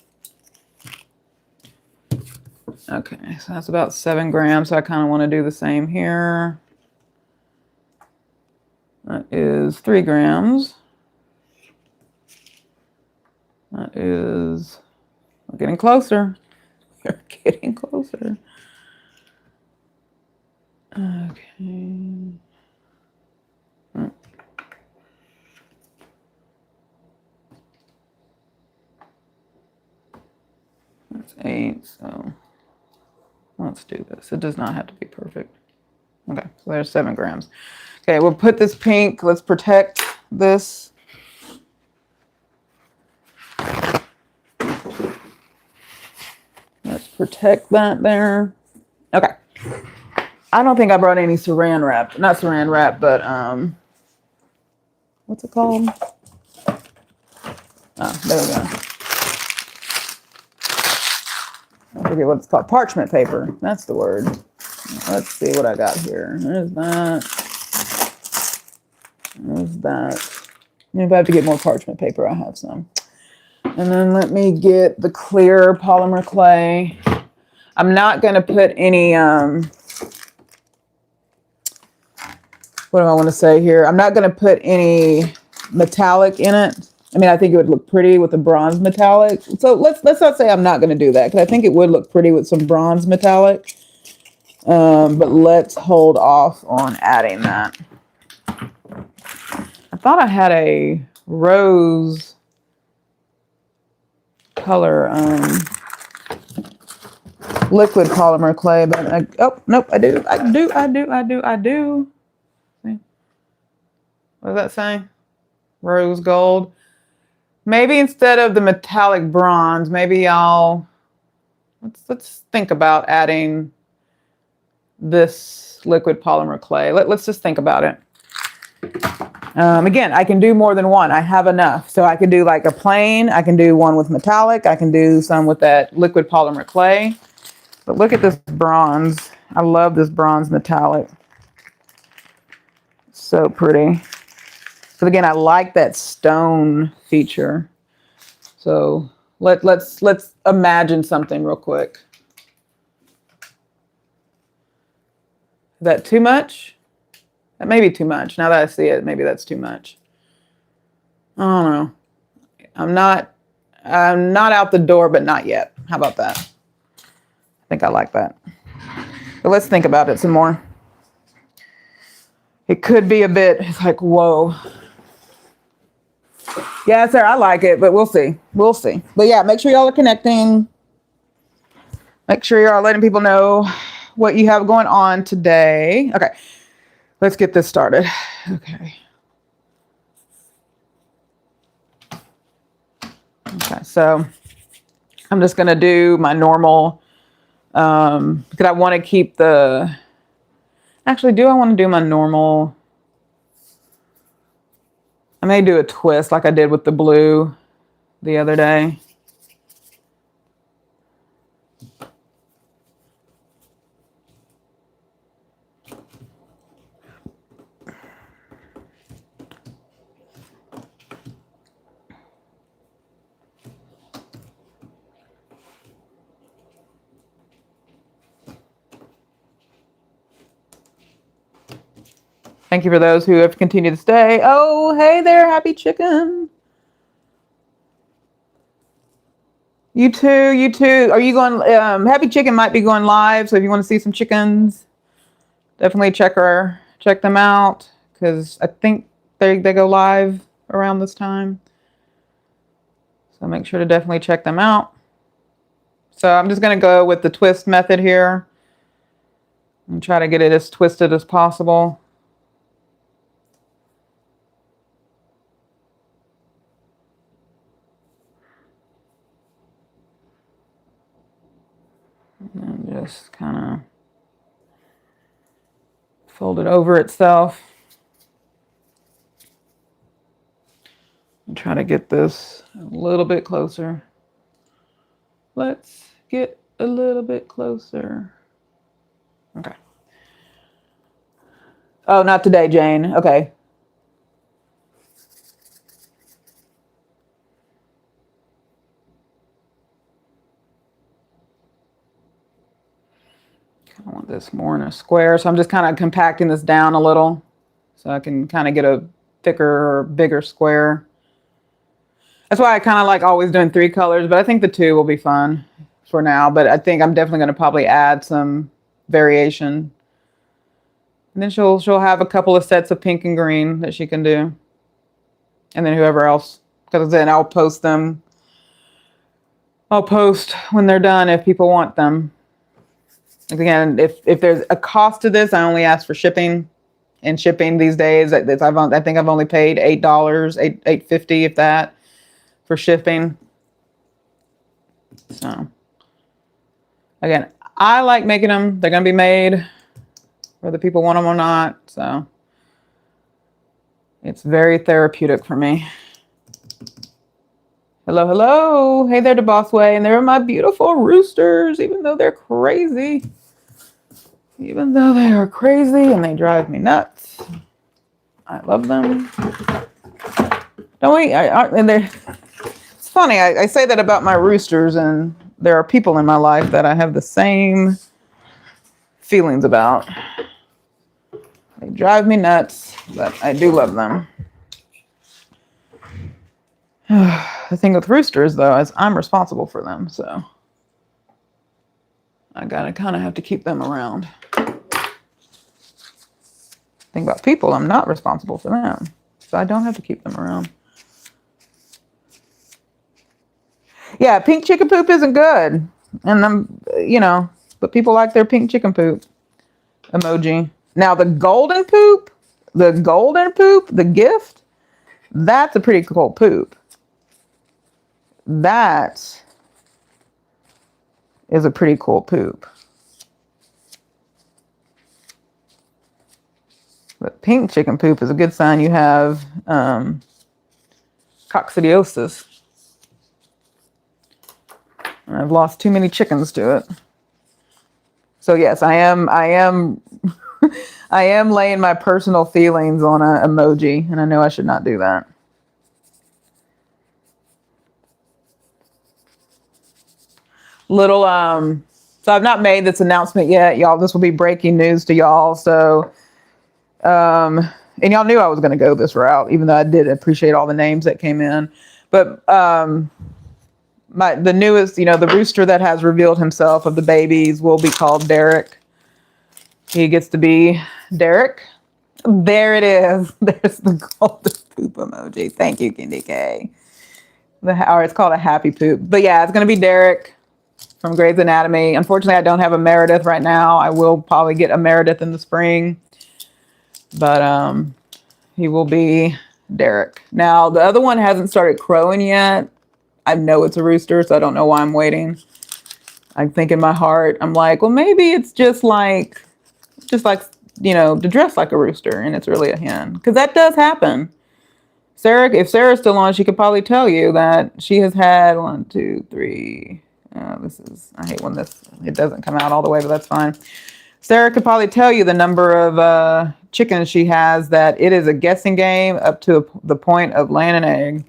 Okay, so that's about 7 grams. So I kind of want to do the same here. That is 3 grams. That is, we're getting closer. We're getting closer. Okay. That's 8, so let's do this. It does not have to be perfect. Okay, so there's 7 grams. Okay, we'll put this pink. Let's protect this. Let's protect that there. Okay. I don't think I brought any saran wrap. Not saran wrap, but what's it called? Oh, there we go. I forget what it's called. Parchment paper. That's the word. Let's see what I got here. There's that. There's that. Maybe I have to get more parchment paper. I have some. And then let me get the clear polymer clay. I'm not going to put any, what do I want to say here? I'm not going to put any metallic in it. I mean, I think it would look pretty with the bronze metallic. So let's not say I'm not going to do that, because I think it would look pretty with some bronze metallic. But let's hold off on adding that. I thought I had a rose color liquid polymer clay, but oh nope, I do. See? What does that say? Rose gold. Maybe instead of the metallic bronze, maybe let's think about adding this liquid polymer clay. Let's just think about it. Again, I can do more than one. I have enough. So I can do like a plain, I can do one with metallic, I can do some with that liquid polymer clay. But look at this bronze. I love this bronze metallic. So pretty. So again, I like that stone feature. So Let's imagine something real quick. Is that too much? That may be too much. Now that I see it, maybe that's too much. I don't know. I'm not out the door, but not yet. How about that? I think I like that. But let's think about it some more. It could be a bit, it's like, whoa. Yeah, sir, I like it, but we'll see. We'll see. But yeah, make sure y'all are connecting. Make sure you're letting people know what you have going on today. Okay, let's get this started. Okay. Okay, so I'm just gonna do my normal, because I want to keep the, actually, do I want to do my normal? I may do a twist like I did with the blue the other day. Thank you for those who have continued to stay. Oh, hey there, Happy Chicken. You too, you too. Are you going, Happy Chicken might be going live, so if you want to see some chickens, definitely check them out, because I think they go live around this time. So make sure to definitely check them out. So I'm just going to go with the twist method here and try to get it as twisted as possible. And just kind of fold it over itself. And try to get this a little bit closer. Let's get a little bit closer. Okay. Oh, not today, Jane. Okay. I want this more in a square, so I'm just kind of compacting this down a little so I can kind of get a thicker or bigger square. That's why I kind of like always doing 3 colors, but I think the 2 will be fun for now. But I think I'm definitely going to probably add some variation. And then she'll have a couple of sets of pink and green that she can do. And then whoever else, because then I'll post them. I'll post when they're done if people want them. Again, if there's a cost to this, I only ask for shipping. And shipping these days, I think I've only paid $8, $8.50 if that, for shipping. So again, I like making them. They're gonna be made whether people want them or not. So it's very therapeutic for me. Hello, hello. Hey there to Bossway. And there are my beautiful roosters, even though they're crazy. Even though they are crazy and they drive me nuts. I love them. Don't we? And they're, it's funny. I say that about my roosters, and there are people in my life that I have the same feelings about. They drive me nuts, but I do love them. The thing with roosters, though, is I'm responsible for them, so I gotta kind of have to keep them around. Think about people, I'm not responsible for them, so I don't have to keep them around. Yeah, pink chicken poop isn't good, and but people like their pink chicken poop emoji. Now the golden poop, the gift, that's a pretty cool poop. That is a pretty cool poop. But pink chicken poop is a good sign you have coccidiosis. And I've lost too many chickens to it. So yes, I am I am laying my personal feelings on an emoji, and I know I should not do that. little, so I've not made this announcement yet, y'all. This will be breaking news to y'all. So, and y'all knew I was going to go this route, even though I did appreciate all the names that came in. But the newest, the rooster that has revealed himself of the babies will be called Derek. He gets to be Derek. There it is. There's the golden poop emoji. Thank you, Candy K. Or it's called a happy poop. But yeah, it's going to be Derek from Grey's Anatomy. Unfortunately, I don't have a Meredith right now. I will probably get a Meredith in the spring. But he will be Derek. Now, the other one hasn't started crowing yet. I know it's a rooster, so I don't know why I'm waiting. I think in my heart, I'm like, well, maybe it's just like, to dress like a rooster, and it's really a hen. Because that does happen. Sarah, if Sarah's still on, she could probably tell you that she has had 1, 2, 3. I hate when it doesn't come out all the way, but that's fine. Sarah could probably tell you the number of chickens she has, that it is a guessing game up to the point of laying an egg.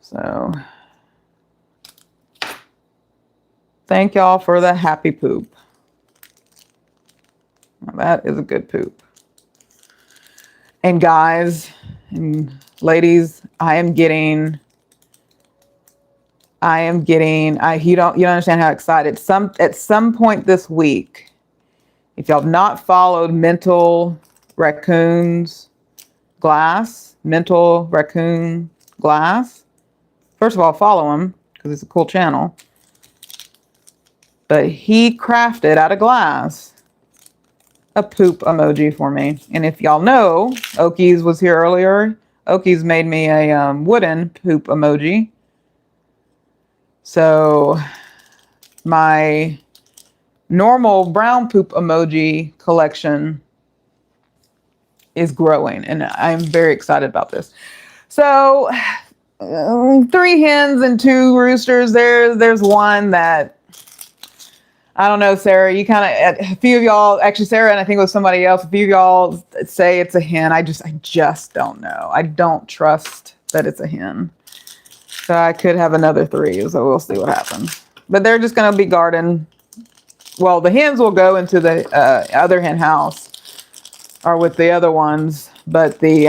So, thank y'all for the happy poop. Now that is a good poop. And guys and ladies, you don't understand how excited. At some point this week, if y'all have not followed Mental Raccoon Glass, first of all, follow him because it's a cool channel. But he crafted out of glass a poop emoji for me. And if y'all know, Okies was here earlier. Okies made me a wooden poop emoji. So my normal brown poop emoji collection is growing, and I'm very excited about this. So 3 hens and 2 roosters. There's one that, I don't know, Sarah, you kind of, a few of y'all, actually Sarah and I think it was somebody else, a few of y'all say it's a hen. I just don't know. I don't trust that it's a hen. So I could have another 3, so we'll see what happens. But they're just going to be garden. Well, the hens will go into the other hen house, or with the other ones, but the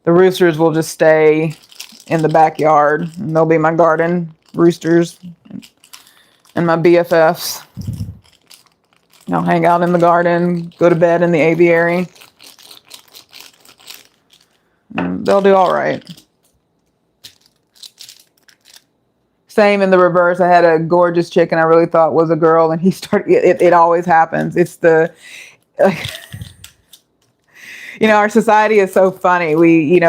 roosters will just stay in the backyard, and they'll be my garden roosters and my BFFs. They'll hang out in the garden, go to bed in the aviary. And they'll do all right. Same in the reverse. I had a gorgeous chicken I really thought was a girl, and he started, it always happens. It's our society is so funny. We're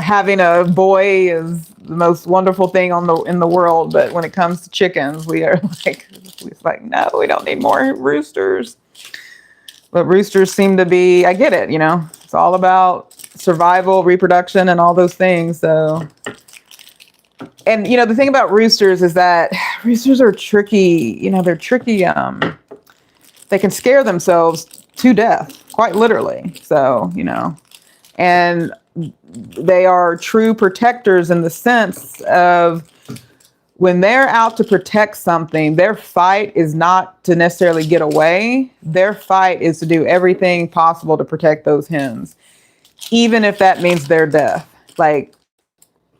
having a boy is the most wonderful thing in the world, but when it comes to chickens, it's like, no, we don't need more roosters. But roosters seem to be, I get it, it's all about survival, reproduction, and all those things. So, and the thing about roosters is that roosters are tricky. They're tricky. They can scare themselves to death, quite literally. So, and they are true protectors in the sense of when they're out to protect something, their fight is not to necessarily get away. Their fight is to do everything possible to protect those hens, even if that means their death. Like,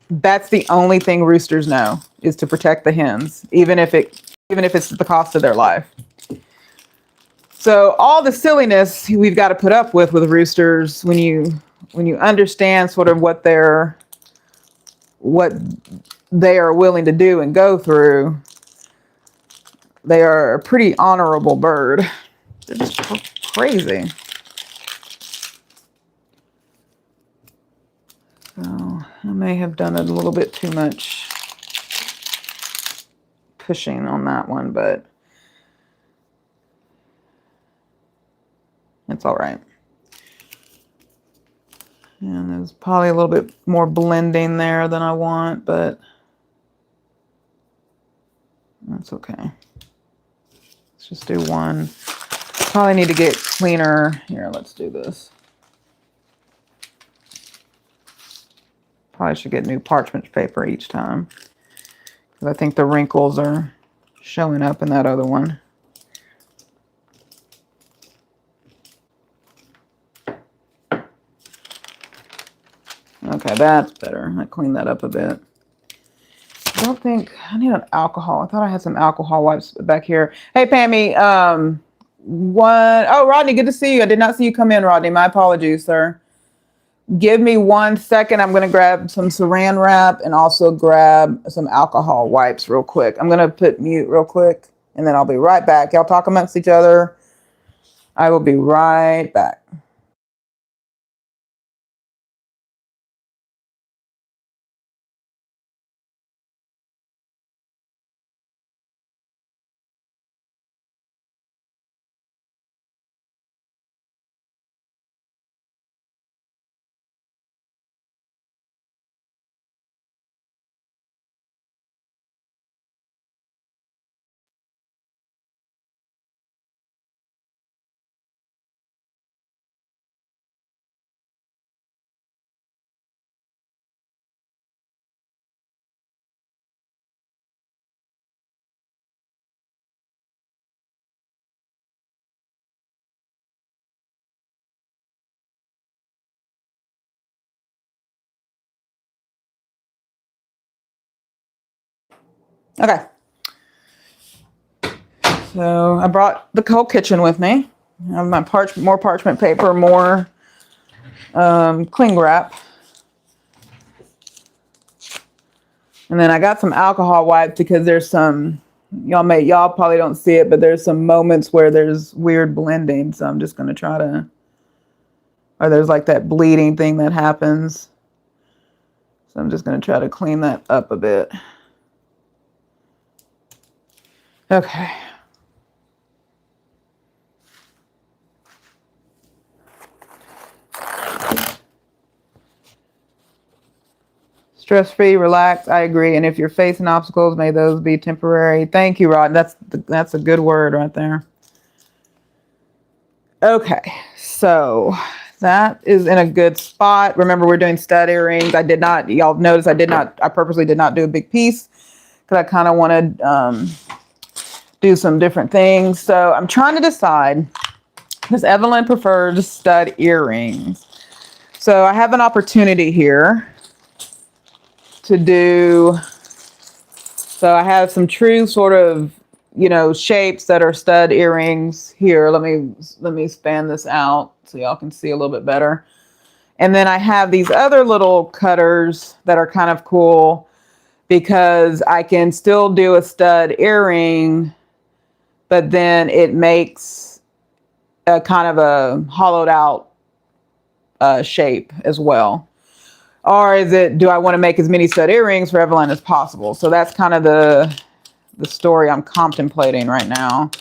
that's the only thing roosters know, is to protect the hens, even if it's at the cost of their life. So all the silliness we've got to put up with roosters, when you understand sort of what they are willing to do and go through, they are a pretty honorable bird. They're just crazy. So I may have done a little bit too much pushing on that one, but it's all right. And there's probably a little bit more blending there than I want, but that's okay. Let's just do one. Probably need to get cleaner. Here, let's do this. Probably should get new parchment paper each time, because I think the wrinkles are showing up in that other one. Okay, that's better. I cleaned that up a bit. I don't think I need an alcohol. I thought I had some alcohol wipes back here. Hey, Pammy. Oh, Rodney, good to see you. I did not see you come in, Rodney. My apologies, sir. Give me 1 second. I'm going to grab some saran wrap and also grab some alcohol wipes real quick. I'm going to put mute real quick, and then I'll be right back. Y'all talk amongst each other. I will be right back. Okay. So I brought the whole kitchen with me. I have my more parchment paper, more cling wrap. And then I got some alcohol wipes because there's some, y'all probably don't see it, but there's some moments where there's weird blending. So I'm just going to try to, or there's like that bleeding thing that happens. So I'm just going to try to clean that up a bit. Okay. Stress-free, relax. I agree. And if you're facing obstacles, may those be temporary. Thank you, Rod. That's a good word right there. Okay, so that is in a good spot. Remember, we're doing stud earrings. Y'all notice I purposely did not do a big piece because I kind of wanted do some different things. So I'm trying to decide, because Evelyn prefers stud earrings. So I have an opportunity here to do, so I have some true sort of, shapes that are stud earrings here. Let me span this out so y'all can see a little bit better. And then I have these other little cutters that are kind of cool because I can still do a stud earring, but then it makes a kind of a hollowed out shape as well. Or do I want to make as many stud earrings for Evelyn as possible? So that's kind of the story I'm contemplating right now.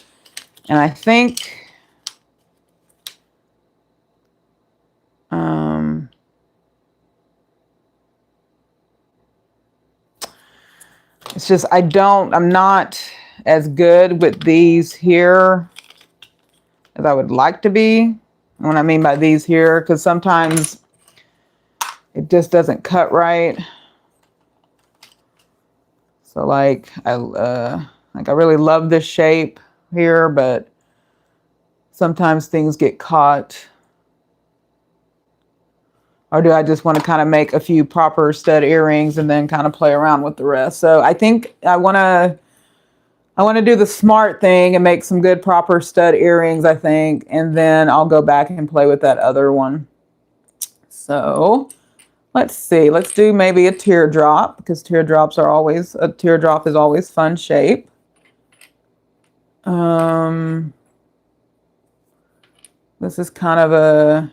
And I think it's just I'm not as good with these here as I would like to be. What I mean by these here, because sometimes it just doesn't cut right. So like I really love this shape here, but sometimes things get caught. Or do I just want to kind of make a few proper stud earrings and then kind of play around with the rest? So I think I want to do the smart thing and make some good proper stud earrings, I think, and then I'll go back and play with that other one. So let's see. Let's do maybe a teardrop, because a teardrop is always fun shape. This is kind of a,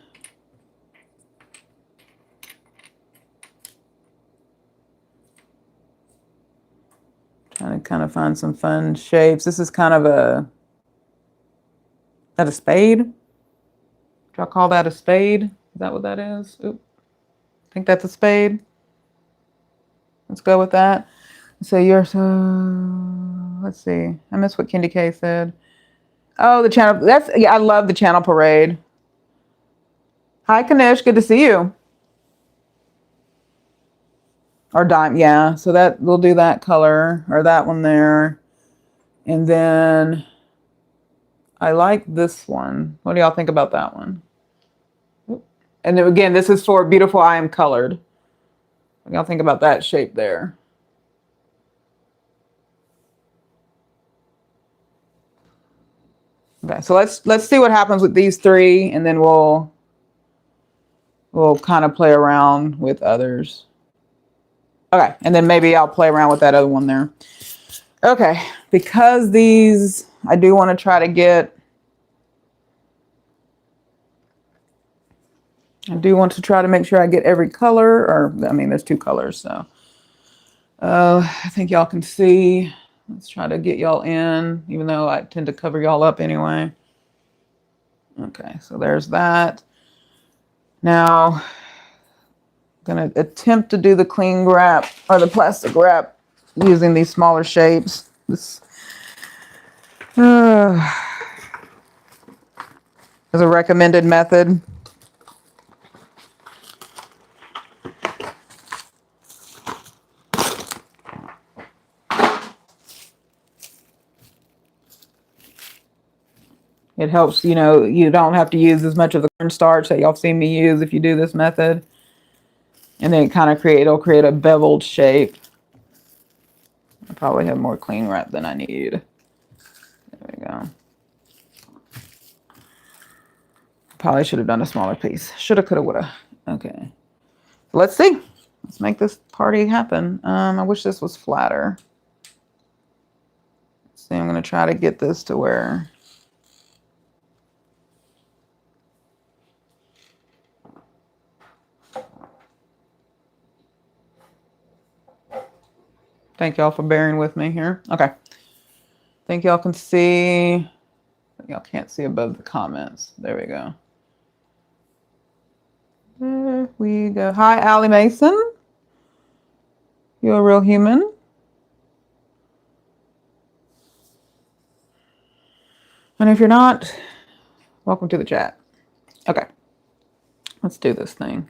trying to kind of find some fun shapes. This is kind of is that a spade? Do I call that a spade? Is that what that is? Oop. I think that's a spade. Let's go with that. So let's see. I missed what Candy K said. Oh, the channel. I love the channel parade. Hi, Kanish. Good to see you. or dime, yeah. So that we'll do that color or that one there. And then I like this one. What do y'all think about that one? And then again, this is for Beautiful I Am Colored. What do y'all think about that shape there? Okay, so let's see what happens with these three, and then we'll kind of play around with others. Okay, and then maybe I'll play around with that other one there. Okay, because these, I do want to try to get, I do want to try to make sure I get every color, or I mean, there's two colors, so. I think y'all can see. Let's try to get y'all in, even though I tend to cover y'all up anyway. Okay, so there's that. Now, I'm gonna attempt to do the cling wrap or the plastic wrap using these smaller shapes. This is a recommended method. It helps, you know, you don't have to use as much of the cornstarch that y'all seen me use if you do this method. And then it kind of it'll create a beveled shape. I probably have more cling wrap than I need. There we go. Probably should have done a smaller piece. Shoulda, coulda, woulda. Okay. Let's see. Let's make this party happen. I wish this was flatter. Let's see, I'm going to try to get this to where... Thank y'all for bearing with me here. Okay. Think y'all can see. Y'all can't see above the comments. There we go. There we go. Hi, Allie Mason. You're a real human. And if you're not, welcome to the chat. Okay. Let's do this thing.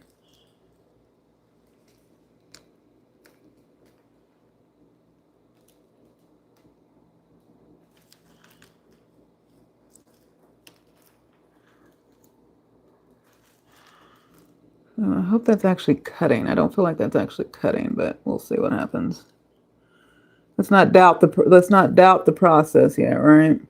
I hope that's actually cutting. I don't feel like that's actually cutting, but we'll see what happens. Let's not doubt the process yet, right?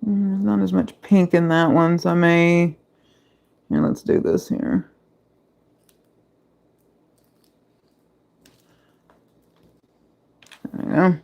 There's not as much pink in that one, so I may... Here, let's do this here. There we go.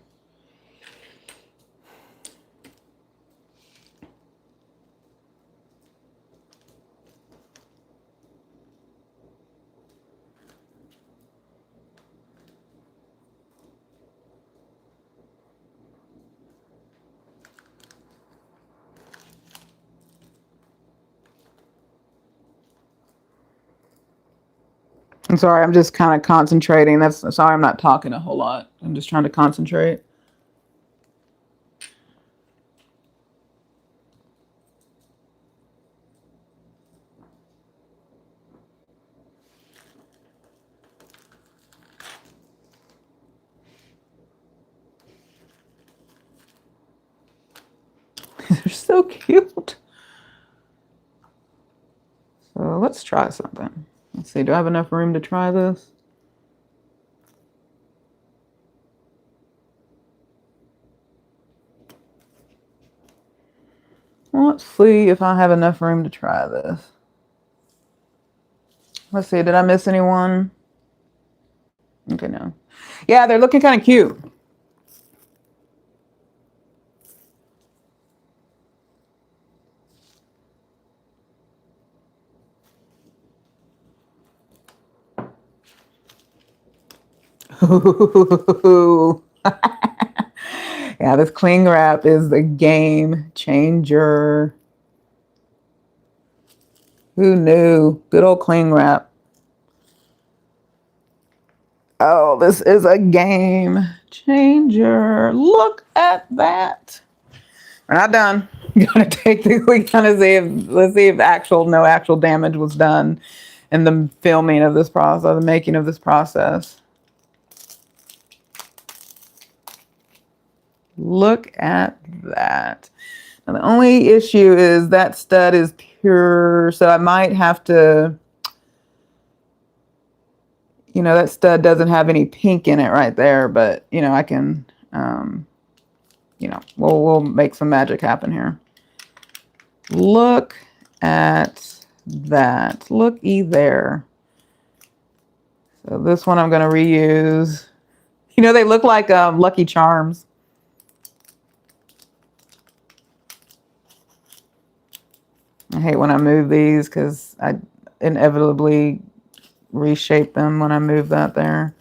I'm sorry, I'm just kind of concentrating. Sorry, I'm not talking a whole lot. I'm just trying to concentrate. They're so cute. So let's try something. Let's see, do I have enough room to try this? Let's see if I have enough room to try this. Let's see, did I miss anyone? Okay, no. Yeah, they're looking kind of cute. Ooh. Yeah, this cling wrap is the game changer. Who knew? Good old cling wrap. Oh, this is a game changer. Look at that. We're not done. Gonna take the, we gotta see if, let's see if no actual damage was done in the filming of this process, the making of this process. Look at that. Now, the only issue is that stud is pure, so I might have to, you know, that stud doesn't have any pink in it right there, but you know, I can, you know, we'll make some magic happen here. Look at that. Looky there. So this one I'm going to reuse. You know, they look like Lucky Charms. I hate when I move these because I inevitably reshape them when I move that there.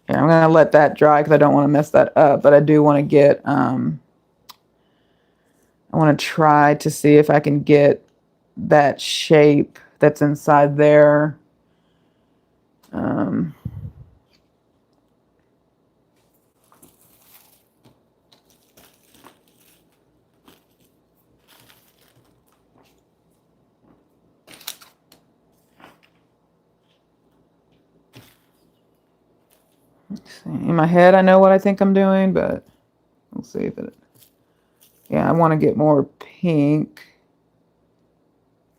Yeah, I'm going to let that dry because I don't want to mess that up, but I do want to get, I want to try to see if I can get that shape that's inside there. Let's see. In my head, I know what I think I'm doing, but we'll see if it, yeah, I want to get more pink.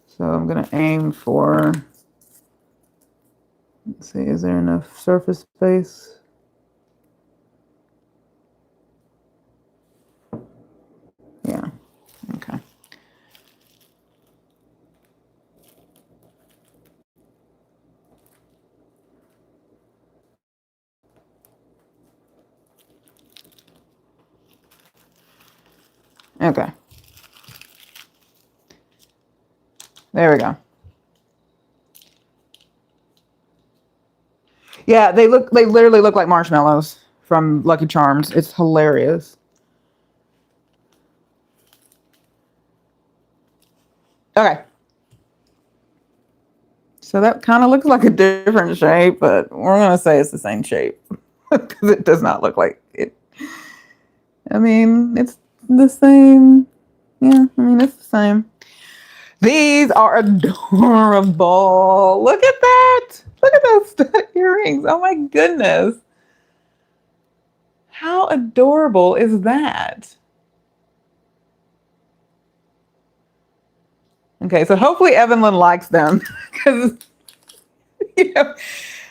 So I'm going to aim for, let's see, is there enough surface space? Yeah, okay. Okay. There we go. Yeah, they literally look like marshmallows from Lucky Charms. It's hilarious. Okay. So that kind of looks like a different shape, but we're going to say it's the same shape because it does not look like it. I mean, it's the same. Yeah, I mean, it's the same. These are adorable. Look at that. Look at those stud earrings. Oh my goodness. How adorable is that? Okay, so hopefully Evelyn likes them because, you know,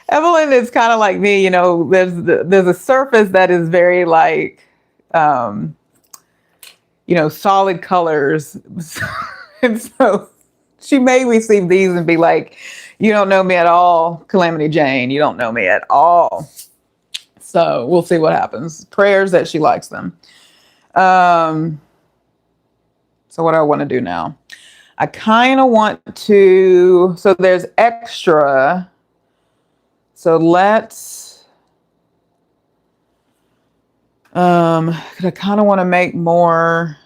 Evelyn is kind of like me. You know, there's a surface that is very like, you know, solid colors, and so she may receive these and be like, "You don't know me at all, Calamity Jane. You don't know me at all." So we'll see what happens. Prayers that she likes them. So what do I want to do now? I kind of want to, so there's extra. So let's, I kind of want to make more.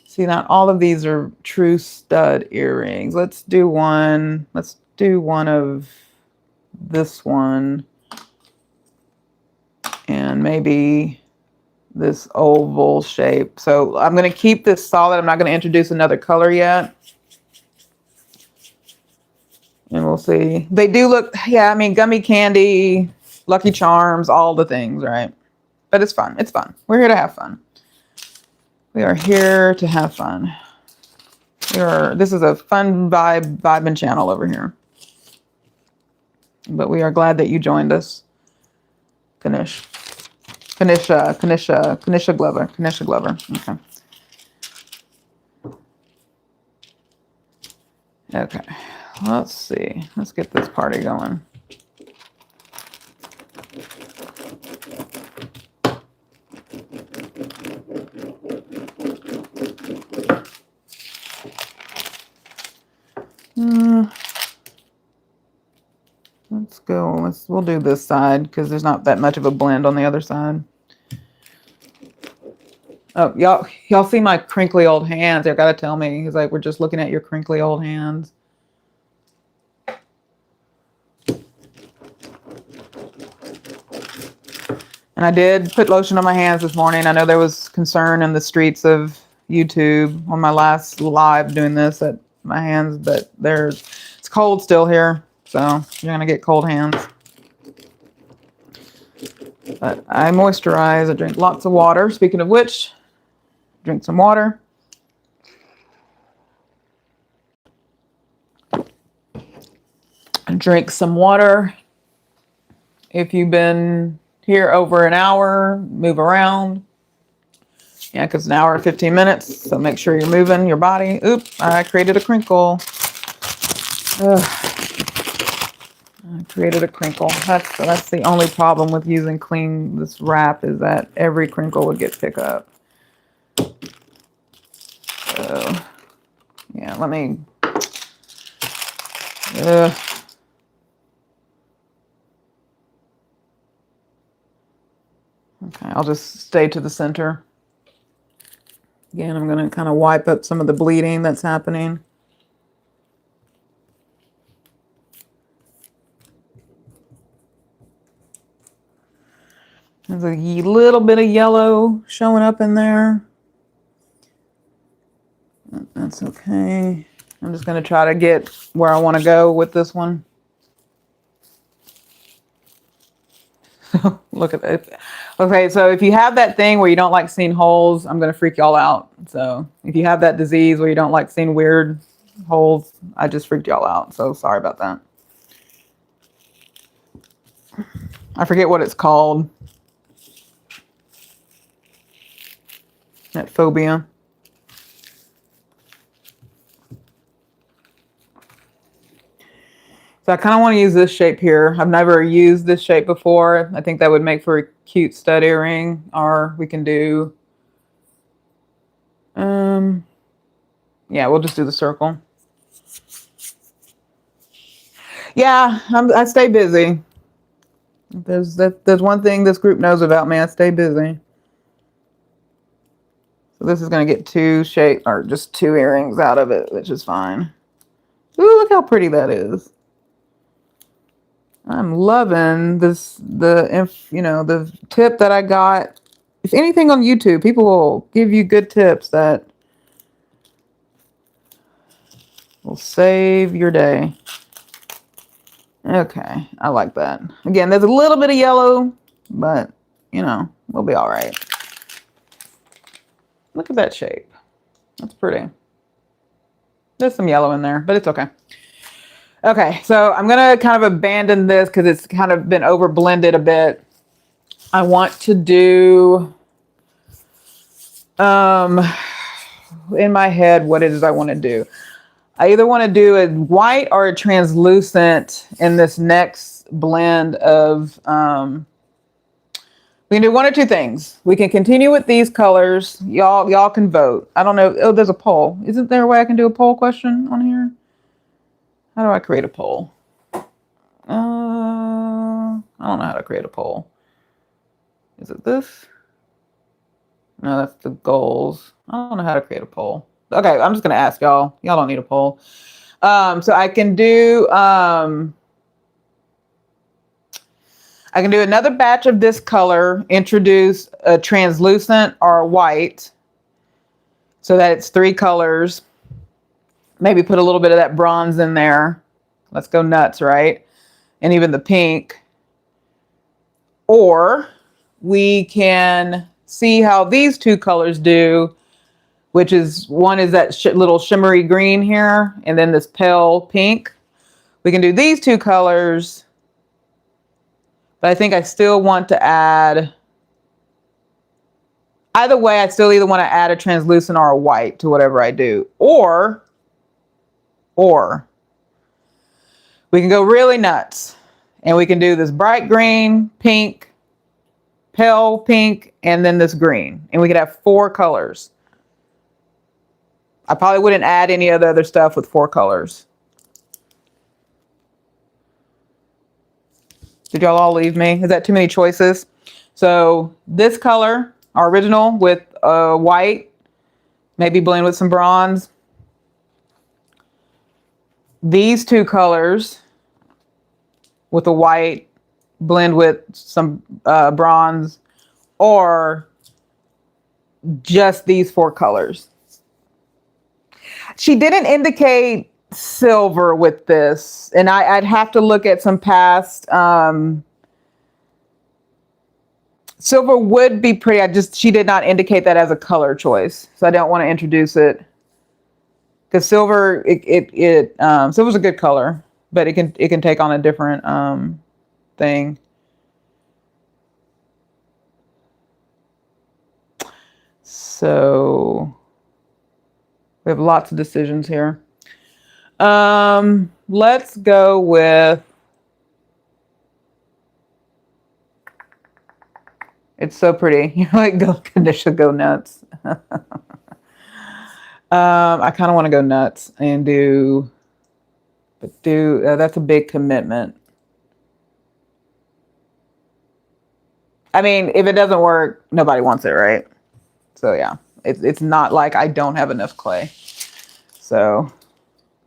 See, not all of these are true stud earrings. Let's do one. Let's do one of this one. And maybe this oval shape. So I'm going to keep this solid. I'm not going to introduce another color yet. And we'll see. They do look, yeah, I mean, gummy candy, Lucky Charms, all the things, right? But it's fun. It's fun. We're here to have fun. We are here to have fun. This is a fun vibing channel over here. But we are glad that you joined us. Kanisha Glover. Okay. Okay. Let's see. Let's get this party going. Let's go. We'll do this side because there's not that much of a blend on the other side. Oh, y'all see my crinkly old hands? You gotta tell me. He's like, we're just looking at your crinkly old hands. And I did put lotion on my hands this morning. I know there was concern in the streets of YouTube on my last live doing this at my hands, but it's cold still here, so you're gonna get cold hands. But I moisturize. I drink lots of water. Speaking of which, drink some water. Drink some water. If you've been here over an hour, move around. Yeah, because an hour and 15 minutes. So make sure you're moving your body. Oop, I created a crinkle. Ugh. I created a crinkle. That's the only problem with using this wrap is that every crinkle would get picked up. So, yeah, let me. Okay, I'll just stay to the center. Again, I'm going to kind of wipe up some of the bleeding that's happening. There's a little bit of yellow showing up in there. That's okay. I'm just going to try to get where I want to go with this one. Look at it. Okay, so if you have that thing where you don't like seeing holes, I'm going to freak y'all out. So if you have that disease where you don't like seeing weird holes, I just freaked y'all out. So sorry about that. I forget what it's called. That phobia. So I kind of want to use this shape here. I've never used this shape before. I think that would make for a cute stud earring, or we can do, yeah, we'll just do the circle. Yeah, I stay busy. There's one thing this group knows about me. I stay busy. So this is going to get just two earrings out of it, which is fine. Ooh, look how pretty that is. I'm loving this, the tip that I got. If anything on YouTube, people will give you good tips that will save your day. Okay, I like that. Again, there's a little bit of yellow, but, we'll be all right. Look at that shape. That's pretty. There's some yellow in there, but it's okay. Okay, so I'm going to kind of abandon this because it's kind of been over blended a bit. I want to do, in my head, what it is I want to do. I either want to do a white or a translucent in this next blend of, we can do one or two things. We can continue with these colors. Y'all can vote. I don't know. Oh, there's a poll. Isn't there a way I can do a poll question on here? How do I create a poll? I don't know how to create a poll. Is it this? No, that's the goals. I don't know how to create a poll. Okay, I'm just going to ask y'all. Y'all don't need a poll. So I can do another batch of this color, introduce a translucent or a white so that it's three colors. Maybe put a little bit of that bronze in there. Let's go nuts, right? And even the pink. Or we can see how these two colors do, which is one is that little shimmery green here, and then this pale pink. We can do these two colors, but I think I still want to add, either way, I still either want to add a translucent or a white to whatever I do. Or we can go really nuts and we can do this bright green, pink, pale pink, and then this green. And we could have 4 colors. I probably wouldn't add any of the other stuff with 4 colors. Did y'all all leave me? Is that too many choices? So this color, our original with white, maybe blend with some bronze. These two colors with a white, blend with some bronze, or just these four colors. She didn't indicate silver with this, and I'd have to look at some past. Silver would be pretty. She did not indicate that as a color choice, so I don't want to introduce it because silver, silver's a good color, but it can take on a different thing. So we have lots of decisions here. Let's go with, it's so pretty. You're like, go condition, go nuts. I kind of want to go nuts and that's a big commitment. I mean, if it doesn't work, nobody wants it, right? So yeah, it's not like I don't have enough clay. So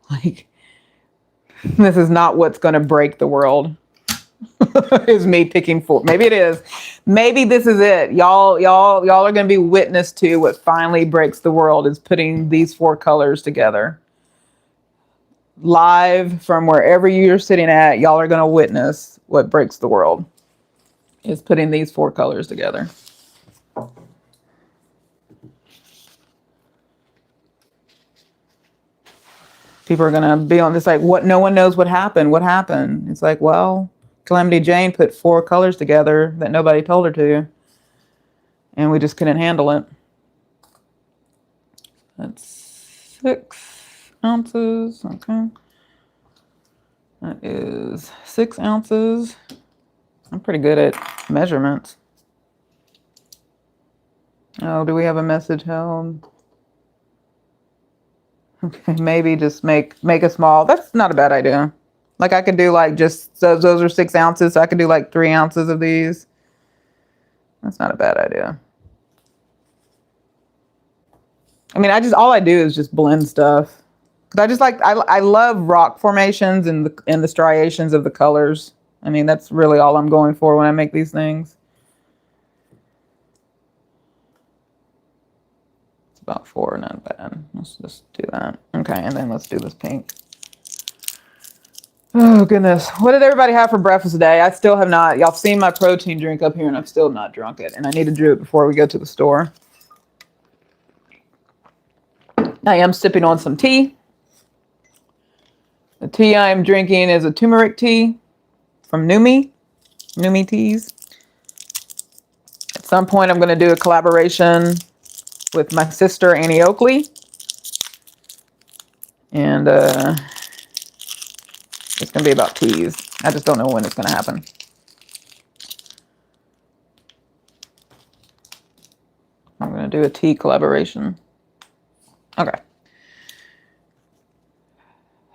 like, this is not what's going to break the world. Is me picking four. Maybe it is. Maybe this is it. Y'all are going to be witness to what finally breaks the world, is putting these four colors together. Live from wherever you're sitting at, y'all are going to witness what breaks the world, is putting these four colors together. People are going to be on this like, what? No one knows what happened. What happened? It's like, well, Calamity Jane put four colors together that nobody told her to, and we just couldn't handle it. That's 6 ounces. Okay. That is 6 ounces. I'm pretty good at measurements. Oh, do we have a message held? Okay, maybe just make a small. That's not a bad idea. Like I could do like just, so those are 6 ounces. So I could do like 3 ounces of these. That's not a bad idea. I mean, all I do is just blend stuff. Cause I just like, I love rock formations and the striations of the colors. I mean, that's really all I'm going for when I make these things. It's about 4, not bad. Let's just do that. Okay, and then let's do this pink. Oh goodness, what did everybody have for breakfast today? I still have not. Y'all seen my protein drink up here, and I've still not drunk it, and I need to do it before we go to the store. I am sipping on some tea. The tea I am drinking is a turmeric tea from Numi Teas. At some point, I'm going to do a collaboration with my sister, Annie Oakley. And it's going to be about teas. I just don't know when it's going to happen. I'm going to do a tea collaboration. Okay.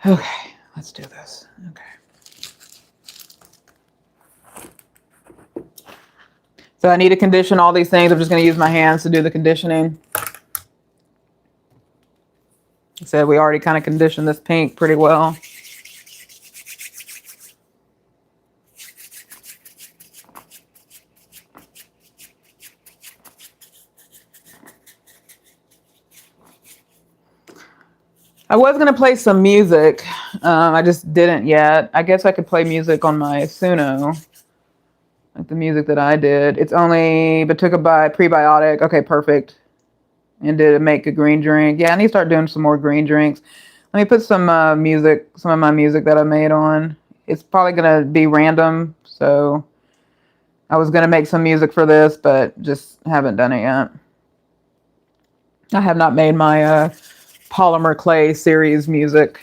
Okay, let's do this. Okay. So I need to condition all these things. I'm just going to use my hands to do the conditioning. I said we already kind of conditioned this pink pretty well. I was going to play some music. I just didn't yet. I guess I could play music on my Suno. Like the music that I did. It's only, but took a prebiotic. Okay, perfect. And did make a green drink. Yeah, I need to start doing some more green drinks. Let me put some music, some of my music that I made on. It's probably going to be random. So I was going to make some music for this, but just haven't done it yet. I have not made my Polymer clay series music.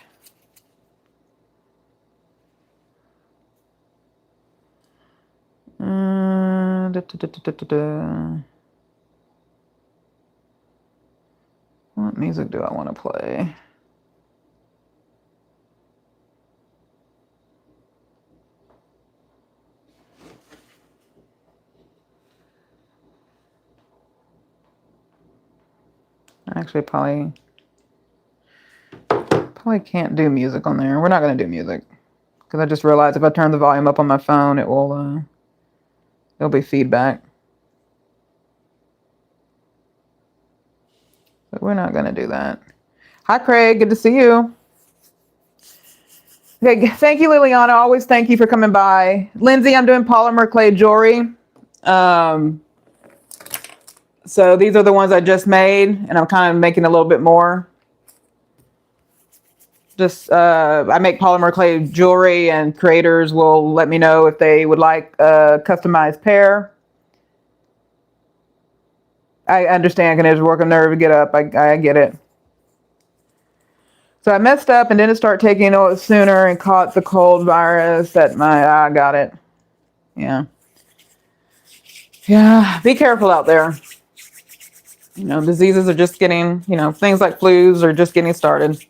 What music do I want to play? Actually, probably can't do music on there. We're not going to do music because I just realized if I turn the volume up on my phone, it'll be feedback. But we're not going to do that. Hi, Craig. Good to see you. Okay, thank you, Liliana. Always thank you for coming by. Lindsay, I'm doing polymer clay jewelry. So these are the ones I just made, and I'm kind of making a little bit more. I make polymer clay jewelry, and creators will let me know if they would like a customized pair. I understand, can work a nerve to get up. I get it. So I messed up and didn't start taking it sooner and caught the cold virus I got it. Yeah. Yeah. Be careful out there. You know, diseases are just getting, things like flus are just getting started.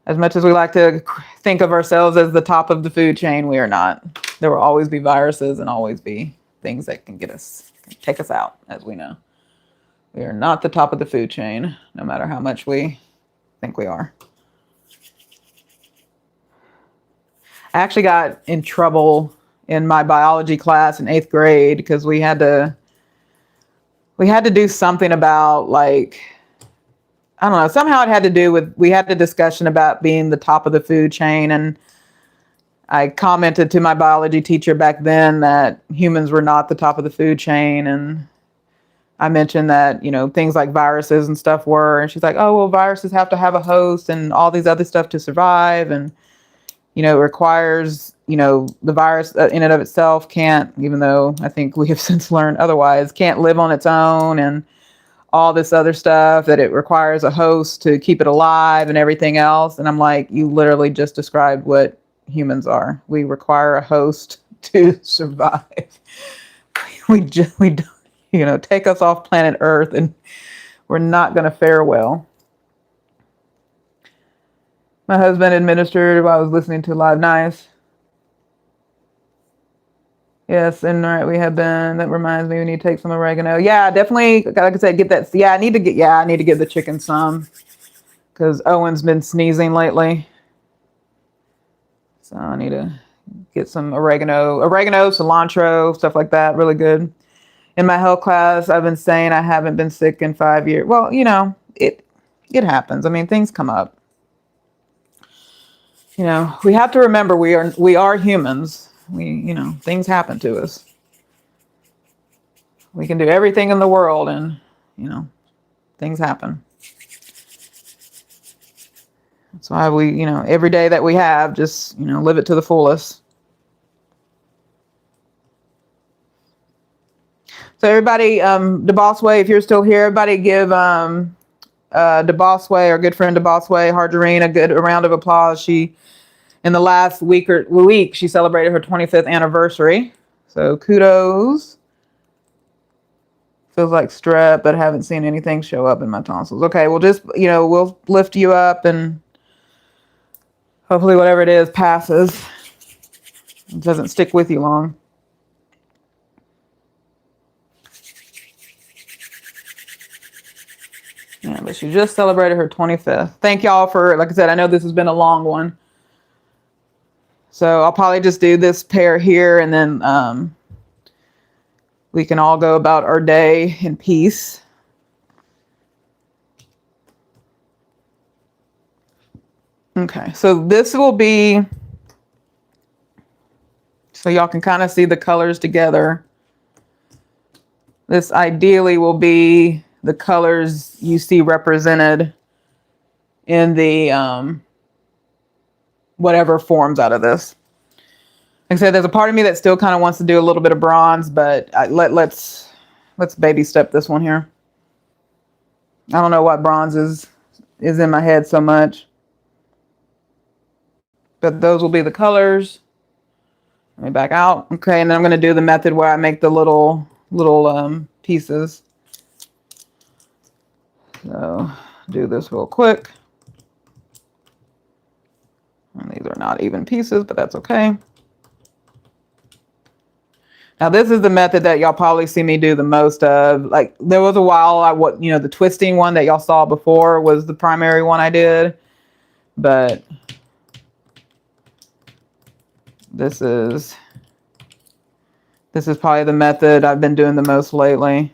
As much as we like to think of ourselves as the top of the food chain, we are not. There will always be viruses and always be things that can take us out, as we know. We are not the top of the food chain, no matter how much we think we are. I actually got in trouble in my biology class in 8th grade because we had to do something about, like, I don't know, somehow it had to do with, we had a discussion about being the top of the food chain, and I commented to my biology teacher back then that humans were not the top of the food chain, and I mentioned that, things like viruses and stuff were, and she's like, oh, well, viruses have to have a host and all these other stuff to survive. And, it requires, the virus in and of itself can't, even though I think we have since learned otherwise, can't live on its own, and all this other stuff, that it requires a host to keep it alive and everything else. And I'm like, you literally just described what humans are. We require a host to survive. We don't. Take us off planet Earth and we're not going to fare well. My husband administered while I was listening to live. Nice. Yes, and right, we have been. That reminds me, we need to take some oregano. Yeah, definitely. Like I said, get that. Yeah, I need to give the chicken some because Owen's been sneezing lately. So I need to get some oregano, cilantro, stuff like that. Really good. In my health class, I've been saying I haven't been sick in 5 years. Well, it happens. I mean, things come up. We have to remember we are humans. Things happen to us. We can do everything in the world, and things happen. That's why we, every day that we have, just live it to the fullest. So everybody, DeBossway, if you're still here, everybody give DeBossway, our good friend DeBossway, Harjarine, a round of applause. She, in the last week, she celebrated her 25th anniversary. So kudos. Feels like strep, but I haven't seen anything show up in my tonsils. Okay, we'll just, we'll lift you up, and hopefully whatever it is passes. It doesn't stick with you long. Yeah, but she just celebrated her 25th. Thank y'all for, like I said, I know this has been a long one. So I'll probably just do this pair here, and then we can all go about our day in peace. Okay, so this will be, so y'all can kind of see the colors together. This ideally will be the colors you see represented in the whatever forms out of this. Like I said, there's a part of me that still kind of wants to do a little bit of bronze, but let's baby step this one here. I don't know why bronze is in my head so much, but those will be the colors. Let me back out. Okay, and then I'm going to do the method where I make the little pieces. So do this real quick. And these are not even pieces, but that's okay. Now this is the method that y'all probably see me do the most of. Like there was a while the twisting one that y'all saw before was the primary one I did. But this is probably the method I've been doing the most lately.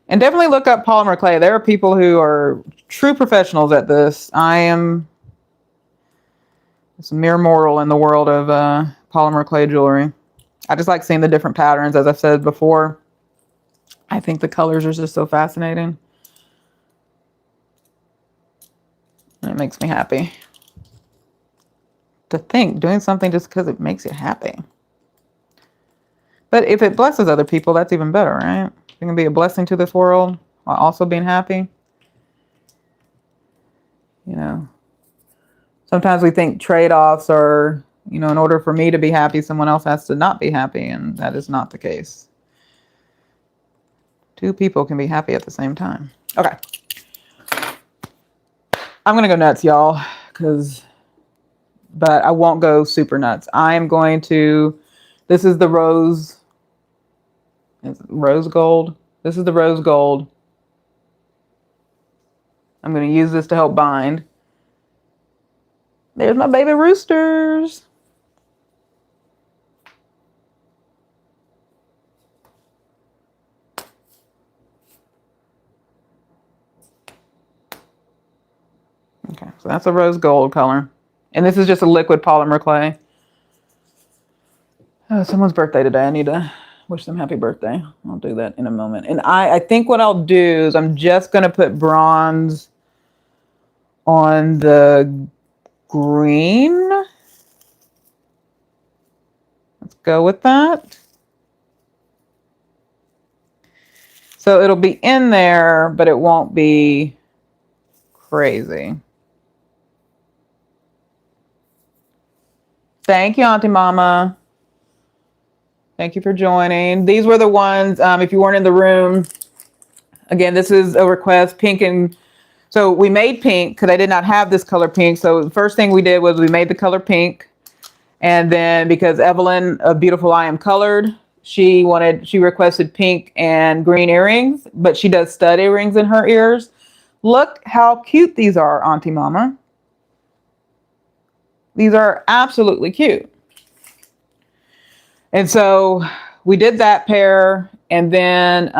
And definitely look up polymer clay. There are people who are true professionals at this. I am a mere mortal in the world of polymer clay jewelry. I just like seeing the different patterns, as I've said before. I think the colors are just so fascinating. And it makes me happy. To think, doing something just because it makes you happy. But if it blesses other people, that's even better, right? You can be a blessing to this world while also being happy. You know, sometimes we think trade-offs are, in order for me to be happy, someone else has to not be happy, and that is not the case. Two people can be happy at the same time. Okay. I'm going to go nuts, y'all, but I won't go super nuts. I am going to, this is the rose gold. This is the rose gold. I'm going to use this to help bind. There's my baby roosters. Okay, so that's a rose gold color. And this is just a liquid polymer clay. Oh, someone's birthday today. I need to wish them happy birthday. I'll do that in a moment. And I think what I'll do is I'm just going to put bronze on the green. Let's go with that. So it'll be in there, but it won't be crazy. Thank you, Auntie Mama. Thank you for joining. These were the ones, if you weren't in the room, again, this is a request, pink. And so we made pink because I did not have this color pink. So the first thing we did was we made the color pink. And then because Evelyn of Beautiful I Am Colored, she requested pink and green earrings, but she does stud earrings in her ears. Look how cute these are, Auntie Mama. These are absolutely cute. And so we did that pair, and then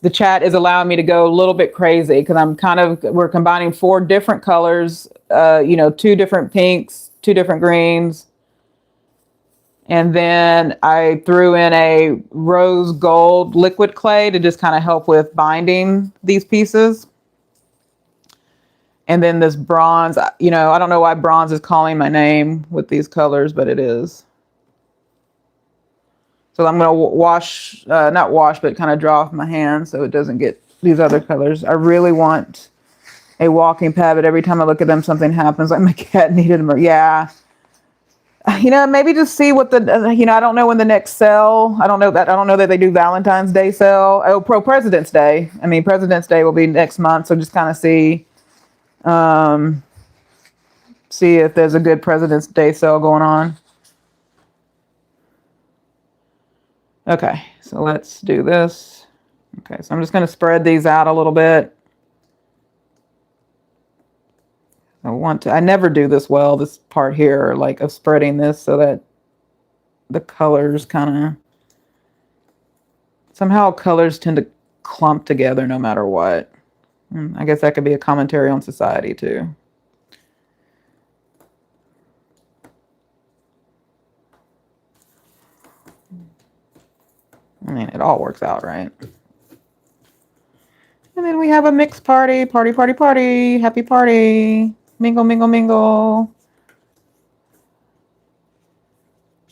the chat is allowing me to go a little bit crazy because we're combining 4 different colors, 2 different pinks, 2 different greens. And then I threw in a rose gold liquid clay to just kind of help with binding these pieces. And then this bronze, I don't know why bronze is calling my name with these colors, but it is. So I'm going to not wash, but kind of draw off my hand so it doesn't get these other colors. I really want a walking pad, but every time I look at them, something happens. Like my cat needed them. Yeah. Maybe just see what I don't know when the next sale, I don't know that they do Valentine's Day sale. Oh, President's Day. President's Day will be next month. So just kind of see if there's a good President's Day sale going on. Okay, so let's do this. Okay, so I'm just going to spread these out a little bit. I never do this well, this part here, like of spreading this so that the colors somehow colors tend to clump together no matter what. I guess that could be a commentary on society too. It all works out, right? And then we have a mixed party, party, happy party, mingle, mingle, mingle.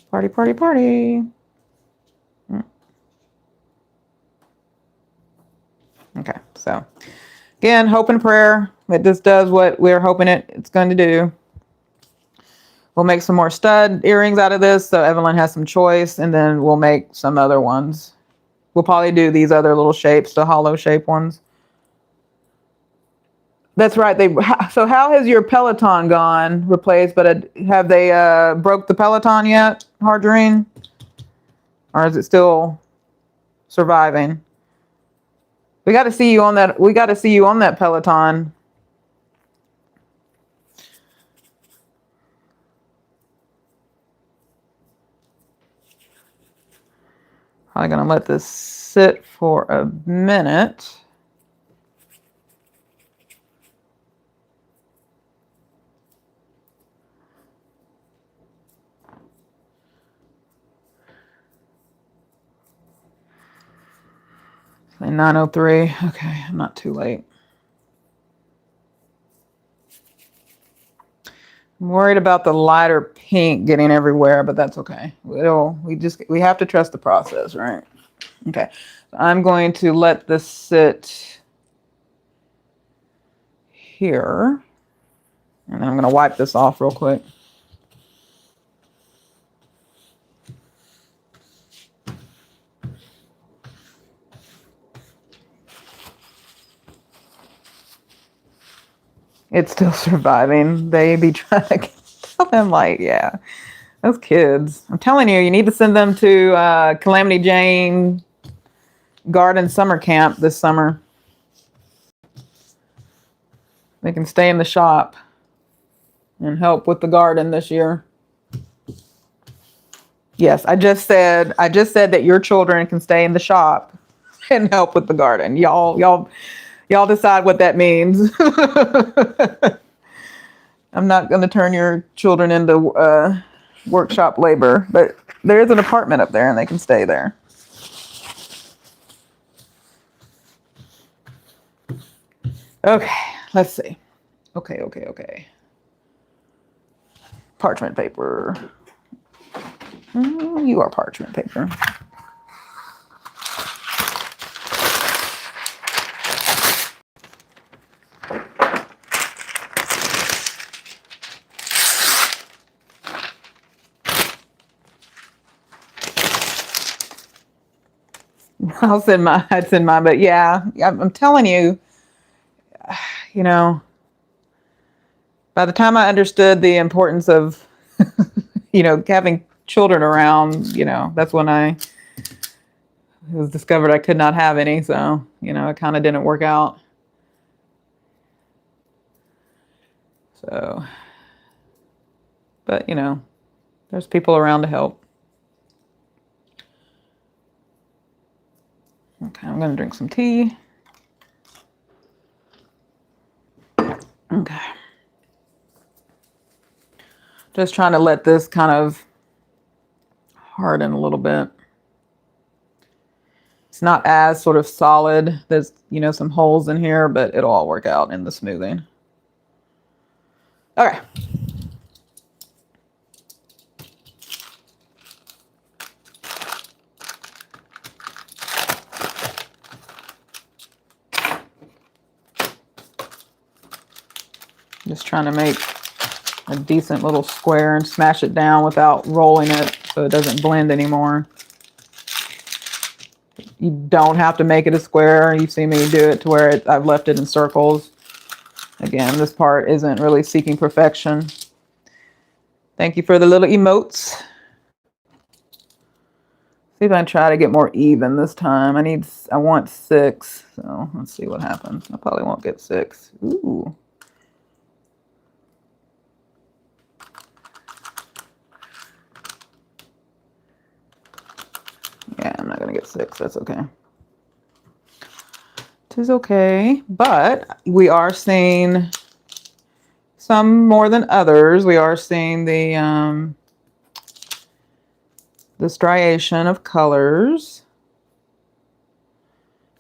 Party. Okay, so again, hope and prayer that this does what we're hoping it's going to do. We'll make some more stud earrings out of this, so Evelyn has some choice, and then we'll make some other ones. We'll probably do these other little shapes, the hollow shape ones. That's right. So how has your Peloton gone replaced? But have they broke the Peloton yet, Margarine? Or is it still surviving? We got to see you on that. We got to see you on that Peloton. Probably gonna let this sit for a minute. Say 9:03. Okay, I'm not too late. I'm worried about the lighter pink getting everywhere, but that's okay. We have to trust the process, right? Okay. So I'm going to let this sit here. And I'm going to wipe this off real quick. It's still surviving. They be trying to tell them, like, yeah, those kids. I'm telling you, you need to send them to Calamity Jane Garden Summer Camp this summer. They can stay in the shop and help with the garden this year. Yes, I just said that your children can stay in the shop and help with the garden. Y'all decide what that means. I'm not going to turn your children into workshop labor, but there is an apartment up there and they can stay there. Okay, let's see. Okay. Parchment paper. You are parchment paper. I'd send mine, but yeah, I'm telling you, you know, by the time I understood the importance of, having children around, that's when it was discovered I could not have any. So, it kind of didn't work out. So, but, there's people around to help. Okay, I'm going to drink some tea. Okay. Just trying to let this kind of harden a little bit. It's not as sort of solid. There's, some holes in here, but it'll all work out in the smoothing. Okay. Just trying to make a decent little square and smash it down without rolling it so it doesn't blend anymore. You don't have to make it a square. You see me do it to where I've left it in circles. Again, this part isn't really seeking perfection. Thank you for the little emotes. See if I can try to get more even this time. I want 6, so let's see what happens. I probably won't get 6. Ooh. Yeah, I'm not gonna get 6. That's okay. It is okay, but we are seeing some more than others. We are seeing the striation of colors.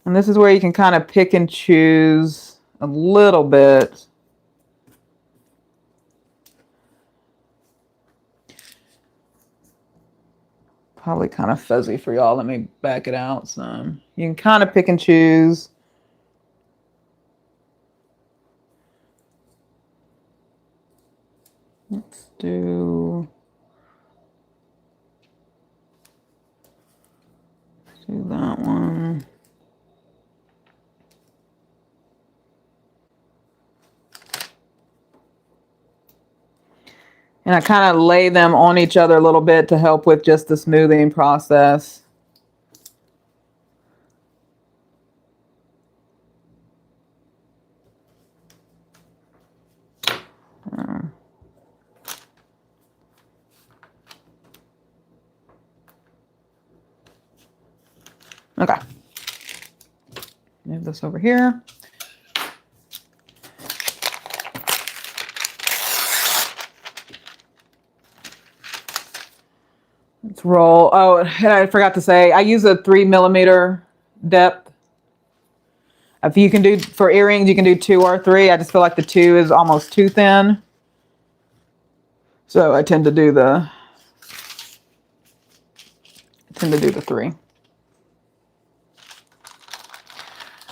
And this is where you can kind of pick and choose a little bit. Probably kind of fuzzy for y'all. Let me back it out some. You can kind of pick and choose. Let's do that one. And I kind of lay them on each other a little bit to help with just the smoothing process. Okay. Move this over here. Let's roll. Oh, and I forgot to say, I use a 3mm depth. If you can do, for earrings, you can do 2 or 3. I just feel like the 2 is almost too thin. So I tend to do the 3.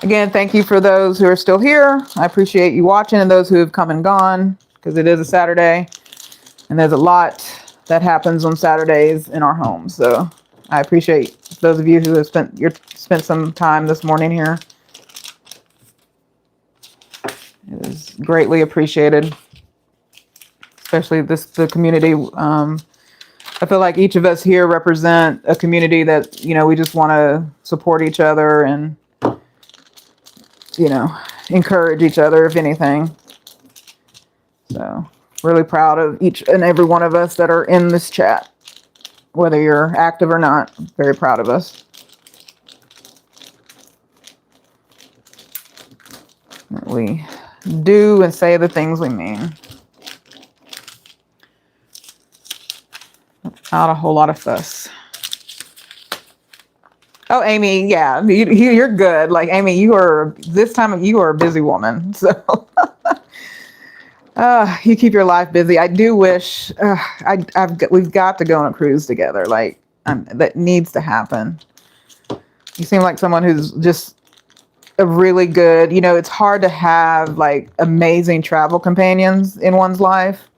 Again, thank you for those who are still here. I appreciate you watching, and those who have come and gone, because it is a Saturday and there's a lot that happens on Saturdays in our homes. So I appreciate those of you who have spent some time this morning here. It is greatly appreciated, especially the community. I feel like each of us here represent a community that, you know, we just want to support each other and, you know, encourage each other, if anything. So really proud of each and every one of us that are in this chat, whether you're active or not. Very proud of us. That we do and say the things we mean. Not a whole lot of fuss. Oh, Amy, yeah, you're good. Like, Amy, you are a busy woman. So you keep your life busy. I do wish we've got to go on a cruise together. Like, that needs to happen. You seem like someone who's just a really good, you know, it's hard to have like amazing travel companions in one's life.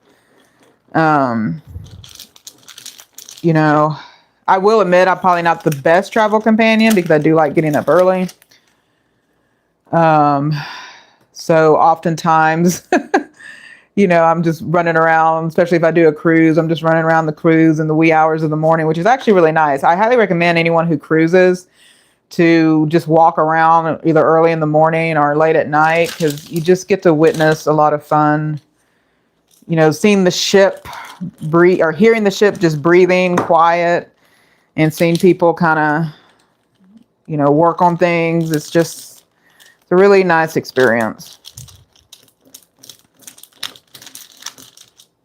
You know, I will admit I'm probably not the best travel companion because I do like getting up early. So oftentimes, you know, I'm just running around, especially if I do a cruise, I'm just running around the cruise in the wee hours of the morning, which is actually really nice. I highly recommend anyone who cruises to just walk around either early in the morning or late at night, because you just get to witness a lot of fun. You know, seeing the ship breathe, or hearing the ship just breathing quiet, and seeing people kind of, you know, work on things. It's a really nice experience.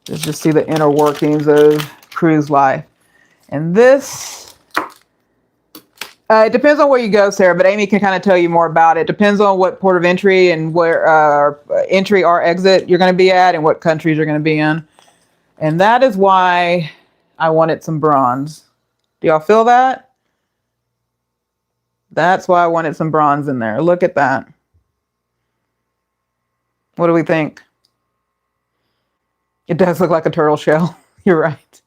Just see the inner workings of cruise life. And this, it depends on where you go, Sarah, but Amy can kind of tell you more about it. Depends on what port of entry and where entry or exit you're going to be at and what countries you're going to be in. And that is why I wanted some bronze. Do y'all feel that? That's why I wanted some bronze in there. Look at that. What do we think? It does look like a turtle shell. You're right.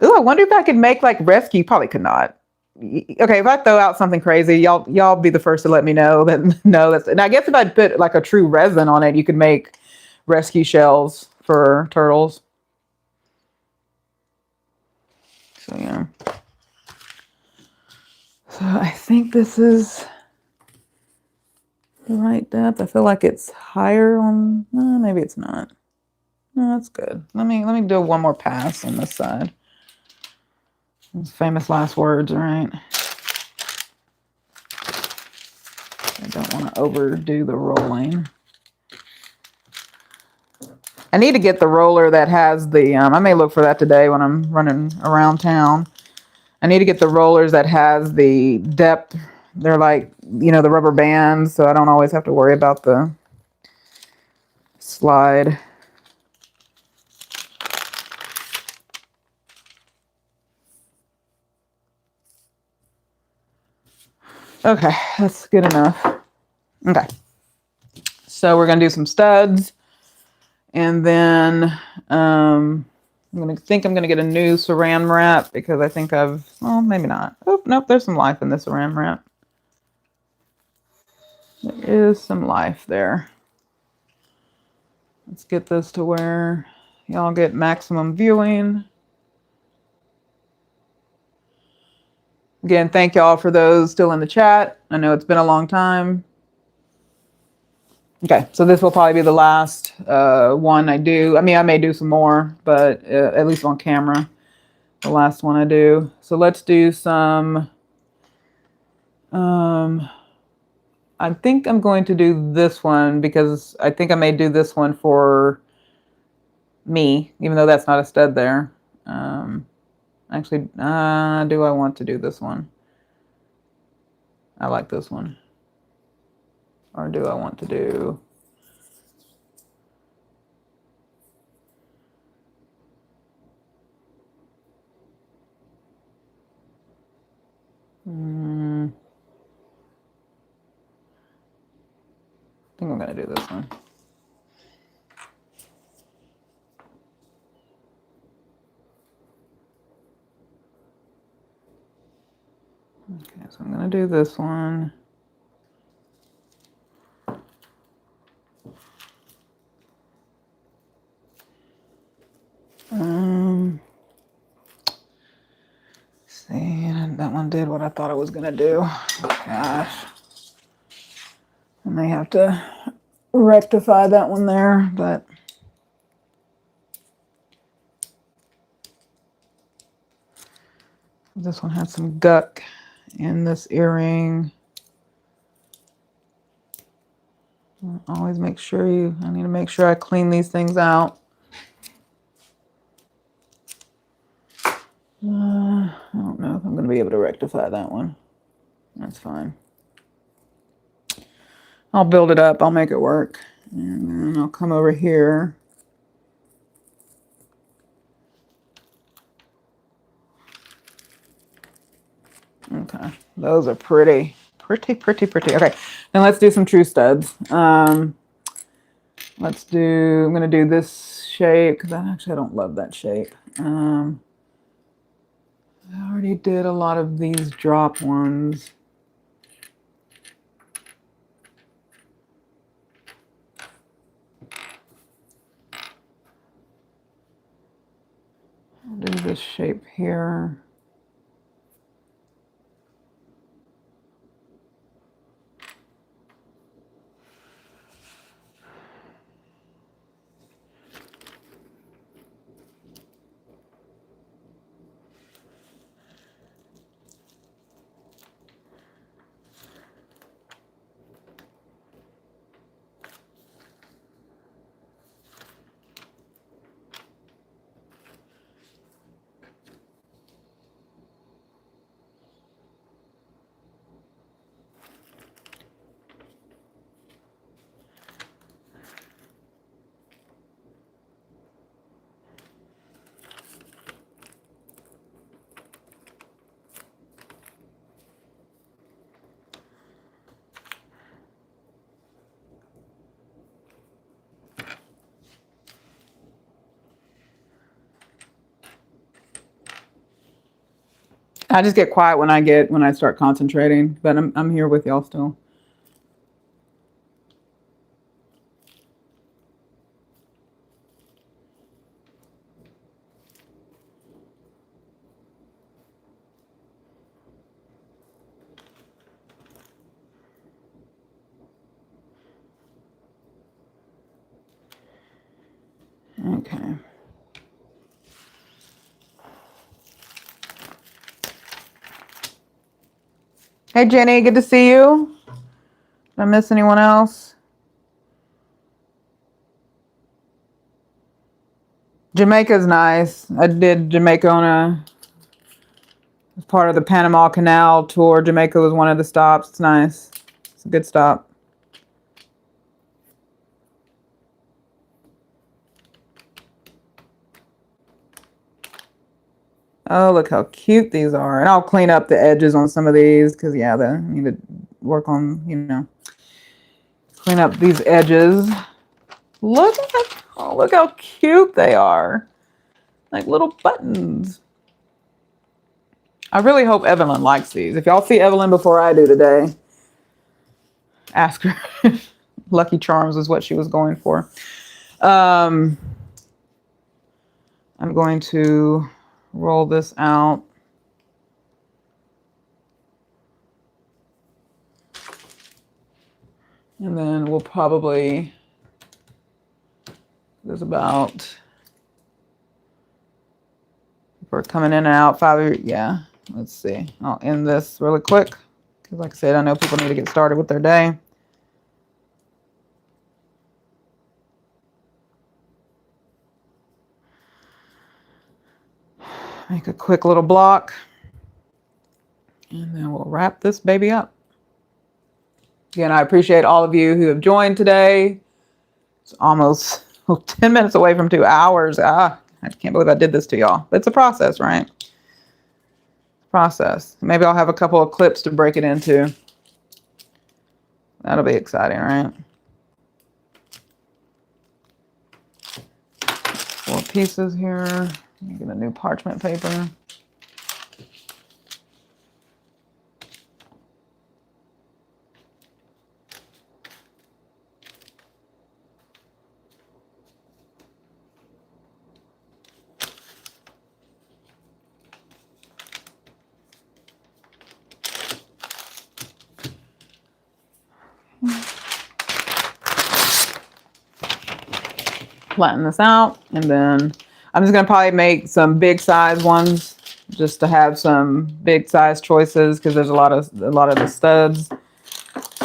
Ooh, I wonder if I could make like rescue. Probably could not. Okay, if I throw out something crazy, y'all be the first to let me know that. No, that's. And I guess if I put like a true resin on it, you could make rescue shells for turtles. So yeah. So I think this is the right depth. I feel like it's higher on. Maybe it's not. No, that's good. Let me do one more pass on this side. Those famous last words, right? I don't want to overdo the rolling. I need to get the roller that has the, I may look for that today when I'm running around town. I need to get the rollers that has the depth. They're like, you know, the rubber bands, so I don't always have to worry about the slide. Okay, that's good enough. Okay. So we're going to do some studs. And then I'm going to get a new saran wrap because I think well, maybe not. Oh, nope, there's some life in this saran wrap. There is some life there. Let's get this to where, y'all get maximum viewing. Again, thank y'all for those still in the chat. I know it's been a long time. Okay, so this will probably be the last one I do. I mean, I may do some more, but at least on camera, the last one I do. So let's do some, I think I'm going to do this one because I think I may do this one for me, even though that's not a stud there. Actually, do I want to do this one? I like this one. Or do I want to do... I think I'm going to do this one. Okay, so I'm going to do this one. See, that one did what I thought it was going to do. Gosh. I may have to rectify that one there, but... This one had some guck in this earring. Always make sure I need to make sure I clean these things out. I don't know if I'm going to be able to rectify that one. That's fine. I'll build it up. I'll make it work. And then I'll come over here. Okay. Those are pretty. Pretty. Okay. Now let's do some true studs. I'm going to do this shape because I don't love that shape. I already did a lot of these drop ones. I'll do this shape here. I just get quiet when I start concentrating, but I'm here with y'all still. Okay. Hey, Jenny, good to see you. Did I miss anyone else? Jamaica's nice. I did Jamaica as part of the Panama Canal tour. Jamaica was one of the stops. It's nice. It's a good stop. Oh, look how cute these are. And I'll clean up the edges on some of these because, yeah, I need to work on, clean up these edges. Look how cute they are. Like little buttons. I really hope Evelyn likes these. If y'all see Evelyn before I do today, ask her if Lucky Charms is what she was going for. I'm going to roll this out. And then we'll probably, there's about, we're coming in and out, 5, yeah, let's see. I'll end this really quick because like I said, I know people need to get started with their day. Make a quick little block. And then we'll wrap this baby up. Again, I appreciate all of you who have joined today. It's almost 10 minutes away from 2 hours. I can't believe I did this to y'all. It's a process, right? Process. Maybe I'll have a couple of clips to break it into. That'll be exciting, right? 4 pieces here. Let me get a new parchment paper. Flatten this out, and then I'm just gonna probably make some big size ones just to have some big size choices because there's a lot of the studs.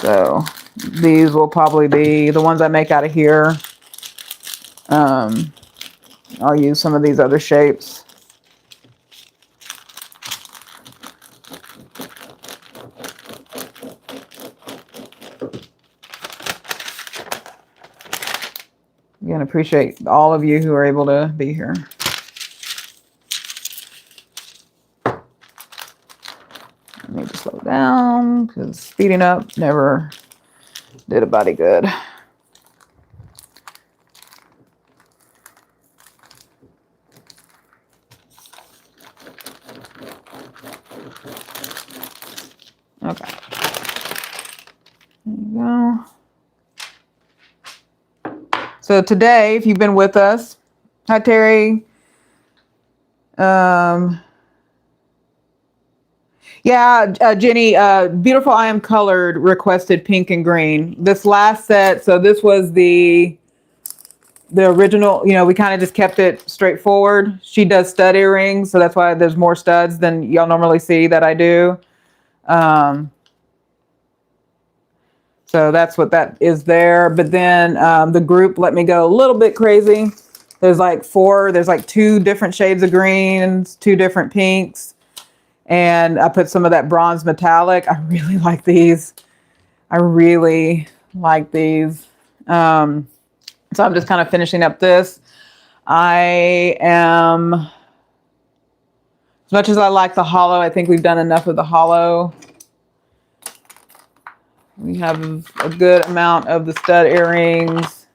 So these will probably be the ones I make out of here. I'll use some of these other shapes. Again, appreciate all of you who are able to be here. I need to slow down because speeding up never did a body good. Okay. There you go. So today, if you've been with us, hi Terry. Yeah, Jenny, Beautiful I Am Colored requested pink and green. This last set, so this was the original, you know, we kind of just kept it straightforward. She does stud earrings, so that's why there's more studs than y'all normally see that I do. So that's what that is there. But then the group let me go a little bit crazy. There's like 2 different shades of greens, 2 different pinks. And I put some of that bronze metallic. I really like these. I really like these. So I'm just kind of finishing up this. I am, as much as I like the hollow, I think we've done enough of the hollow. We have a good amount of the stud earrings.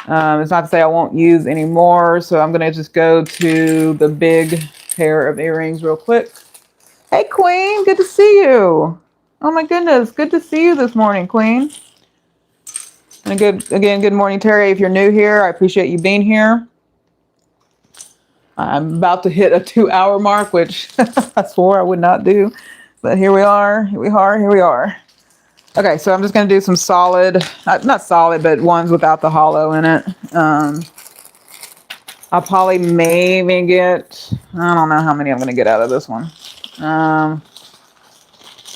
It's not to say I won't use any more, so I'm going to just go to the big pair of earrings real quick. Hey, Queen, good to see you. Oh my goodness, good to see you this morning, Queen. And good morning, Terry. If you're new here, I appreciate you being here. I'm about to hit a 2-hour mark, which I swore I would not do, but here we are. Okay, so I'm just going to do some solid, not solid, but ones without the hollow in it. I'll probably maybe get, I don't know how many I'm going to get out of this one.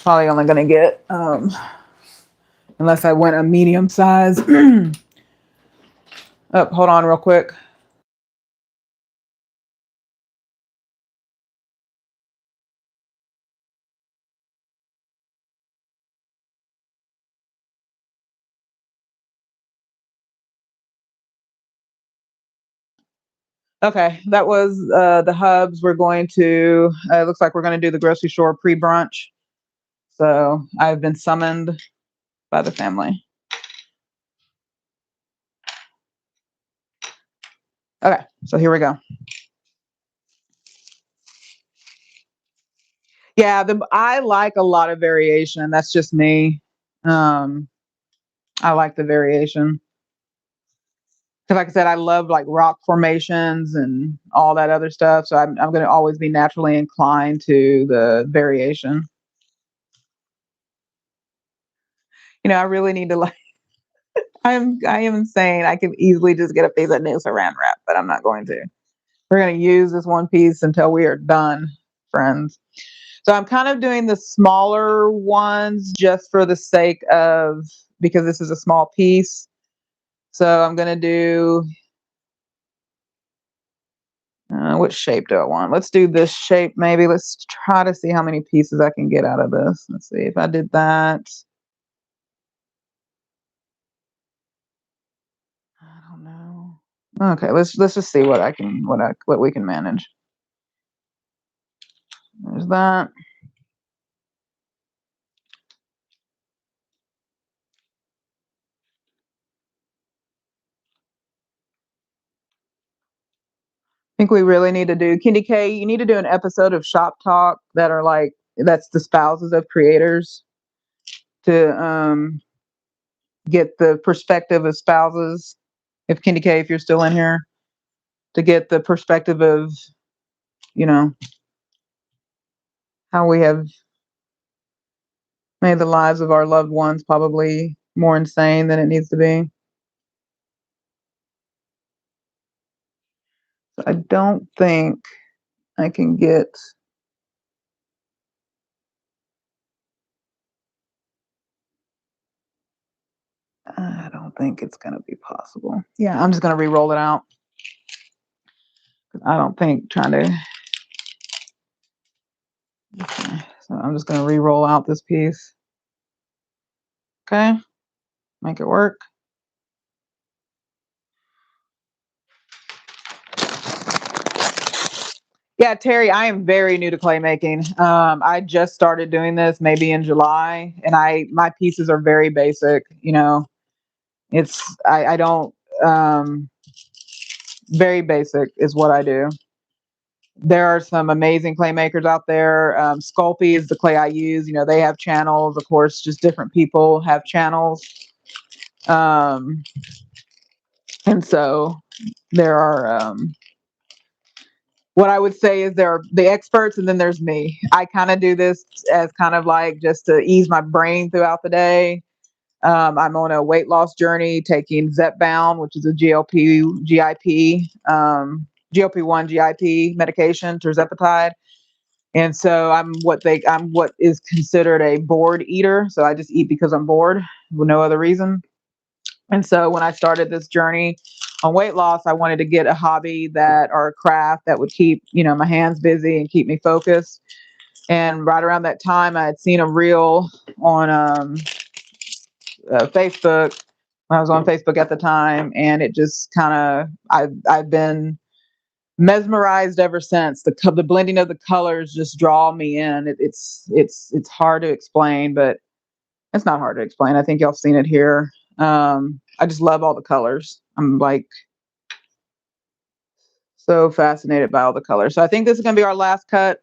Probably only going to get, unless I went a medium size. Oh, hold on real quick. Okay, that was the hubs. We're going to, it looks like we're going to do the grocery store pre-brunch. So I've been summoned by the family. Okay, so here we go. Yeah, I like a lot of variation. That's just me. I like the variation. Because like I said, I love like rock formations and all that other stuff. So I'm going to always be naturally inclined to the variation. I really need to like, I am insane. I could easily just get a piece of new saran wrap, but I'm not going to. We're going to use this one piece until we are done, friends. So I'm kind of doing the smaller ones just for the sake of, because this is a small piece. So I'm going to do, what shape do I want? Let's do this shape maybe. Let's try to see how many pieces I can get out of this. Let's see if I did that. I don't know. Okay, let's just see what we can manage. There's that. I think we really need to do, Kindy K, you need to do an episode of Shop Talk that's the spouses of creators, to get the perspective of spouses. If Kindy K, if you're still in here, to get the perspective of, you know, how we have made the lives of our loved ones probably more insane than it needs to be. I don't think I can get, I don't think it's going to be possible. Yeah, I'm just going to re-roll it out. I don't think trying to, okay, so I'm just going to re-roll out this piece. Okay, make it work. Yeah, Terry, I am very new to clay making. I just started doing this maybe in July, and my pieces are very basic. I don't, very basic is what I do. There are some amazing clay makers out there. Sculpey is the clay I use. They have channels, of course. Just different people have channels, and so there are. What I would say is there are the experts, and then there's me. I kind of do this as kind of like just to ease my brain throughout the day. I'm on a weight loss journey, taking Zepbound, which is a GLP-1 GIP medication, tirzepatide. And so I'm what is considered a bored eater. So I just eat because I'm bored, with no other reason. And so when I started this journey on weight loss, I wanted to get a hobby or a craft that would keep, my hands busy and keep me focused. And right around that time, I had seen a reel on Facebook. I was on Facebook at the time, and it just kind of, I've been mesmerized ever since. The blending of the colors just draw me in. It's hard to explain, but it's not hard to explain. I think y'all seen it here. I just love all the colors. I'm like so fascinated by all the colors. So I think this is gonna be our last cut.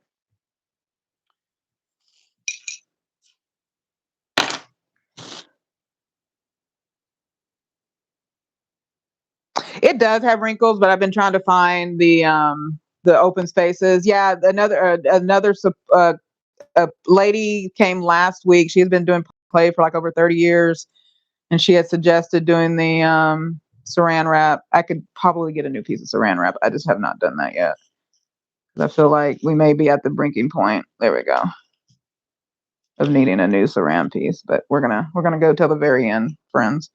It does have wrinkles, but I've been trying to find the open spaces. Yeah, another a lady came last week. She's been doing clay for like over 30 years, and she had suggested doing the saran wrap. I could probably get a new piece of saran wrap. I just have not done that yet. I feel like we may be at the breaking point. There we go. Of needing a new saran piece, but we're gonna go till the very end, friends.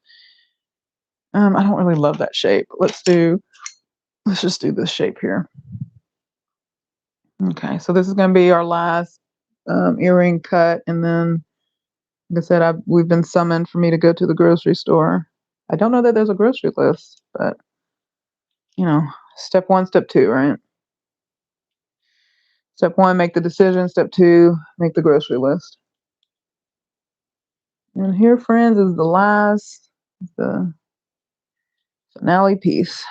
I don't really love that shape. Let's just do this shape here. Okay, so this is gonna be our last earring cut, and then, like I said, we've been summoned for me to go to the grocery store. I don't know that there's a grocery list, but step one, step two, right? Step one, make the decision. Step two, make the grocery list. And here, friends, is the finale piece.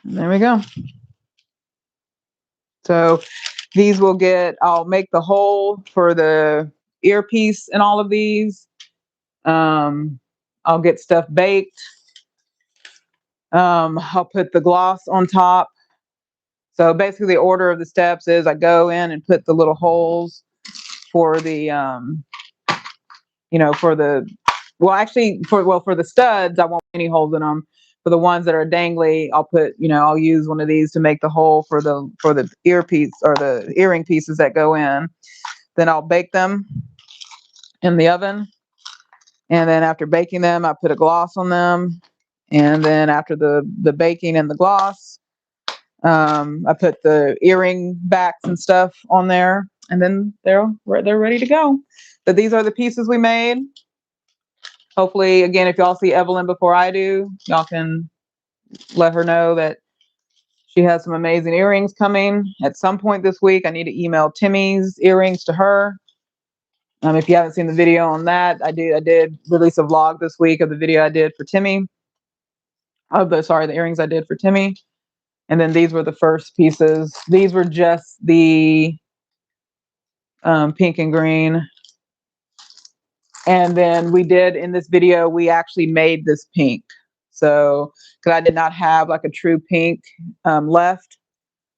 And there we go. So I'll make the hole for the earpiece in all of these. I'll get stuff baked. I'll put the gloss on top. So basically the order of the steps is I go in and put the little holes for the, you know, for the, well, actually for the studs, I won't put any holes in them. For the ones that are dangly, I'll put, you know, I'll use one of these to make the hole for the earpiece or the earring pieces that go in. Then I'll bake them in the oven. And then after baking them, I put a gloss on them. And then after the baking and the gloss, I put the earring backs and stuff on there, and then they're ready to go. But these are the pieces we made. Hopefully, again, if y'all see Evelyn before I do, y'all can let her know that she has some amazing earrings coming at some point this week. I need to email Timmy's earrings to her. If you haven't seen the video on that, I did release a vlog this week of the video I did for Timmy. The earrings I did for Timmy. And then these were the first pieces. These were just the pink and green. And then we did, in this video, we actually made this pink. So, because I did not have like a true pink left.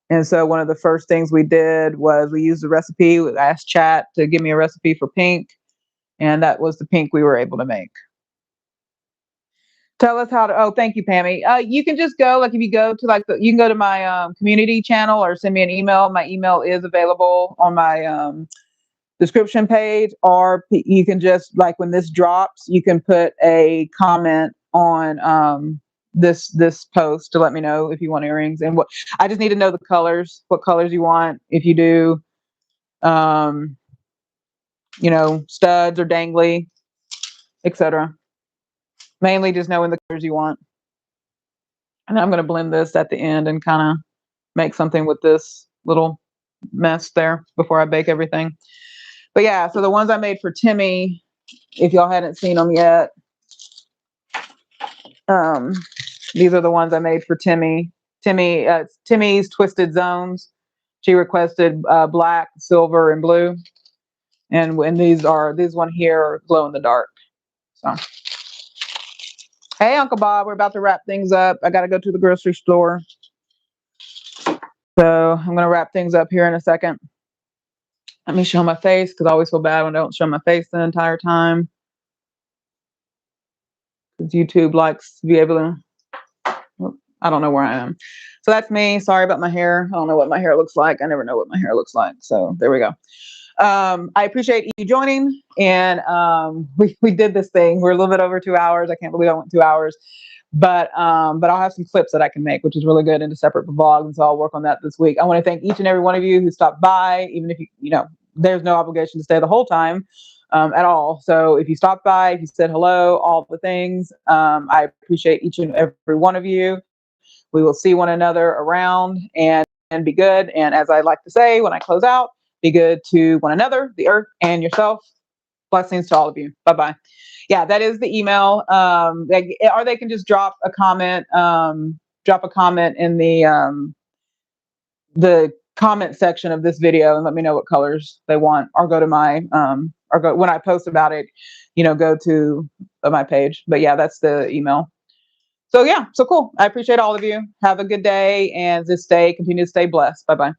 And so one of the first things we did was we used the recipe. We asked chat to give me a recipe for pink. And that was the pink we were able to make. Tell us how to, oh, thank you, Pammy. You can just go, like if you go to like, you can go to my community channel or send me an email. My email is available on my description page, or you can just, like when this drops, you can put a comment on this post to let me know if you want earrings. And what I just need to know the colors, what colors you want. If you do, you know, studs or dangly, etc. Mainly just knowing the colors you want. And I'm going to blend this at the end and kind of make something with this little mess there before I bake everything. But yeah, so the ones I made for Timmy, if y'all hadn't seen them yet, these are the ones I made for Timmy. Timmy's Twisted Zones. She requested black, silver, and blue. And these one here are glow in the dark. So, hey, Uncle Bob, we're about to wrap things up. I got to go to the grocery store. So I'm going to wrap things up here in a second. Let me show my face, because I always feel bad when I don't show my face the entire time. Because YouTube likes to be able to, I don't know where I am. So that's me. Sorry about my hair. I don't know what my hair looks like. I never know what my hair looks like. So there we go. I appreciate you joining. And we did this thing. We're a little bit over 2 hours. I can't believe I went 2 hours. But I'll have some clips that I can make, which is really good, into separate vlogs. And so I'll work on that this week. I want to thank each and every one of you who stopped by, even if you know, there's no obligation to stay the whole time at all. So if you stopped by, if you said hello, all the things, I appreciate each and every one of you. We will see one another around, and be good. And as I like to say when I close out, be good to one another, the earth, and yourself. Blessings to all of you. Bye-bye. Yeah, that is the email. Or they can just drop a comment in the comment section of this video and let me know what colors they want, or go to my when I post about it, you know, go to my page. But yeah, that's the email. So yeah, so cool. I appreciate all of you. Have a good day, and just continue to stay blessed. Bye-bye.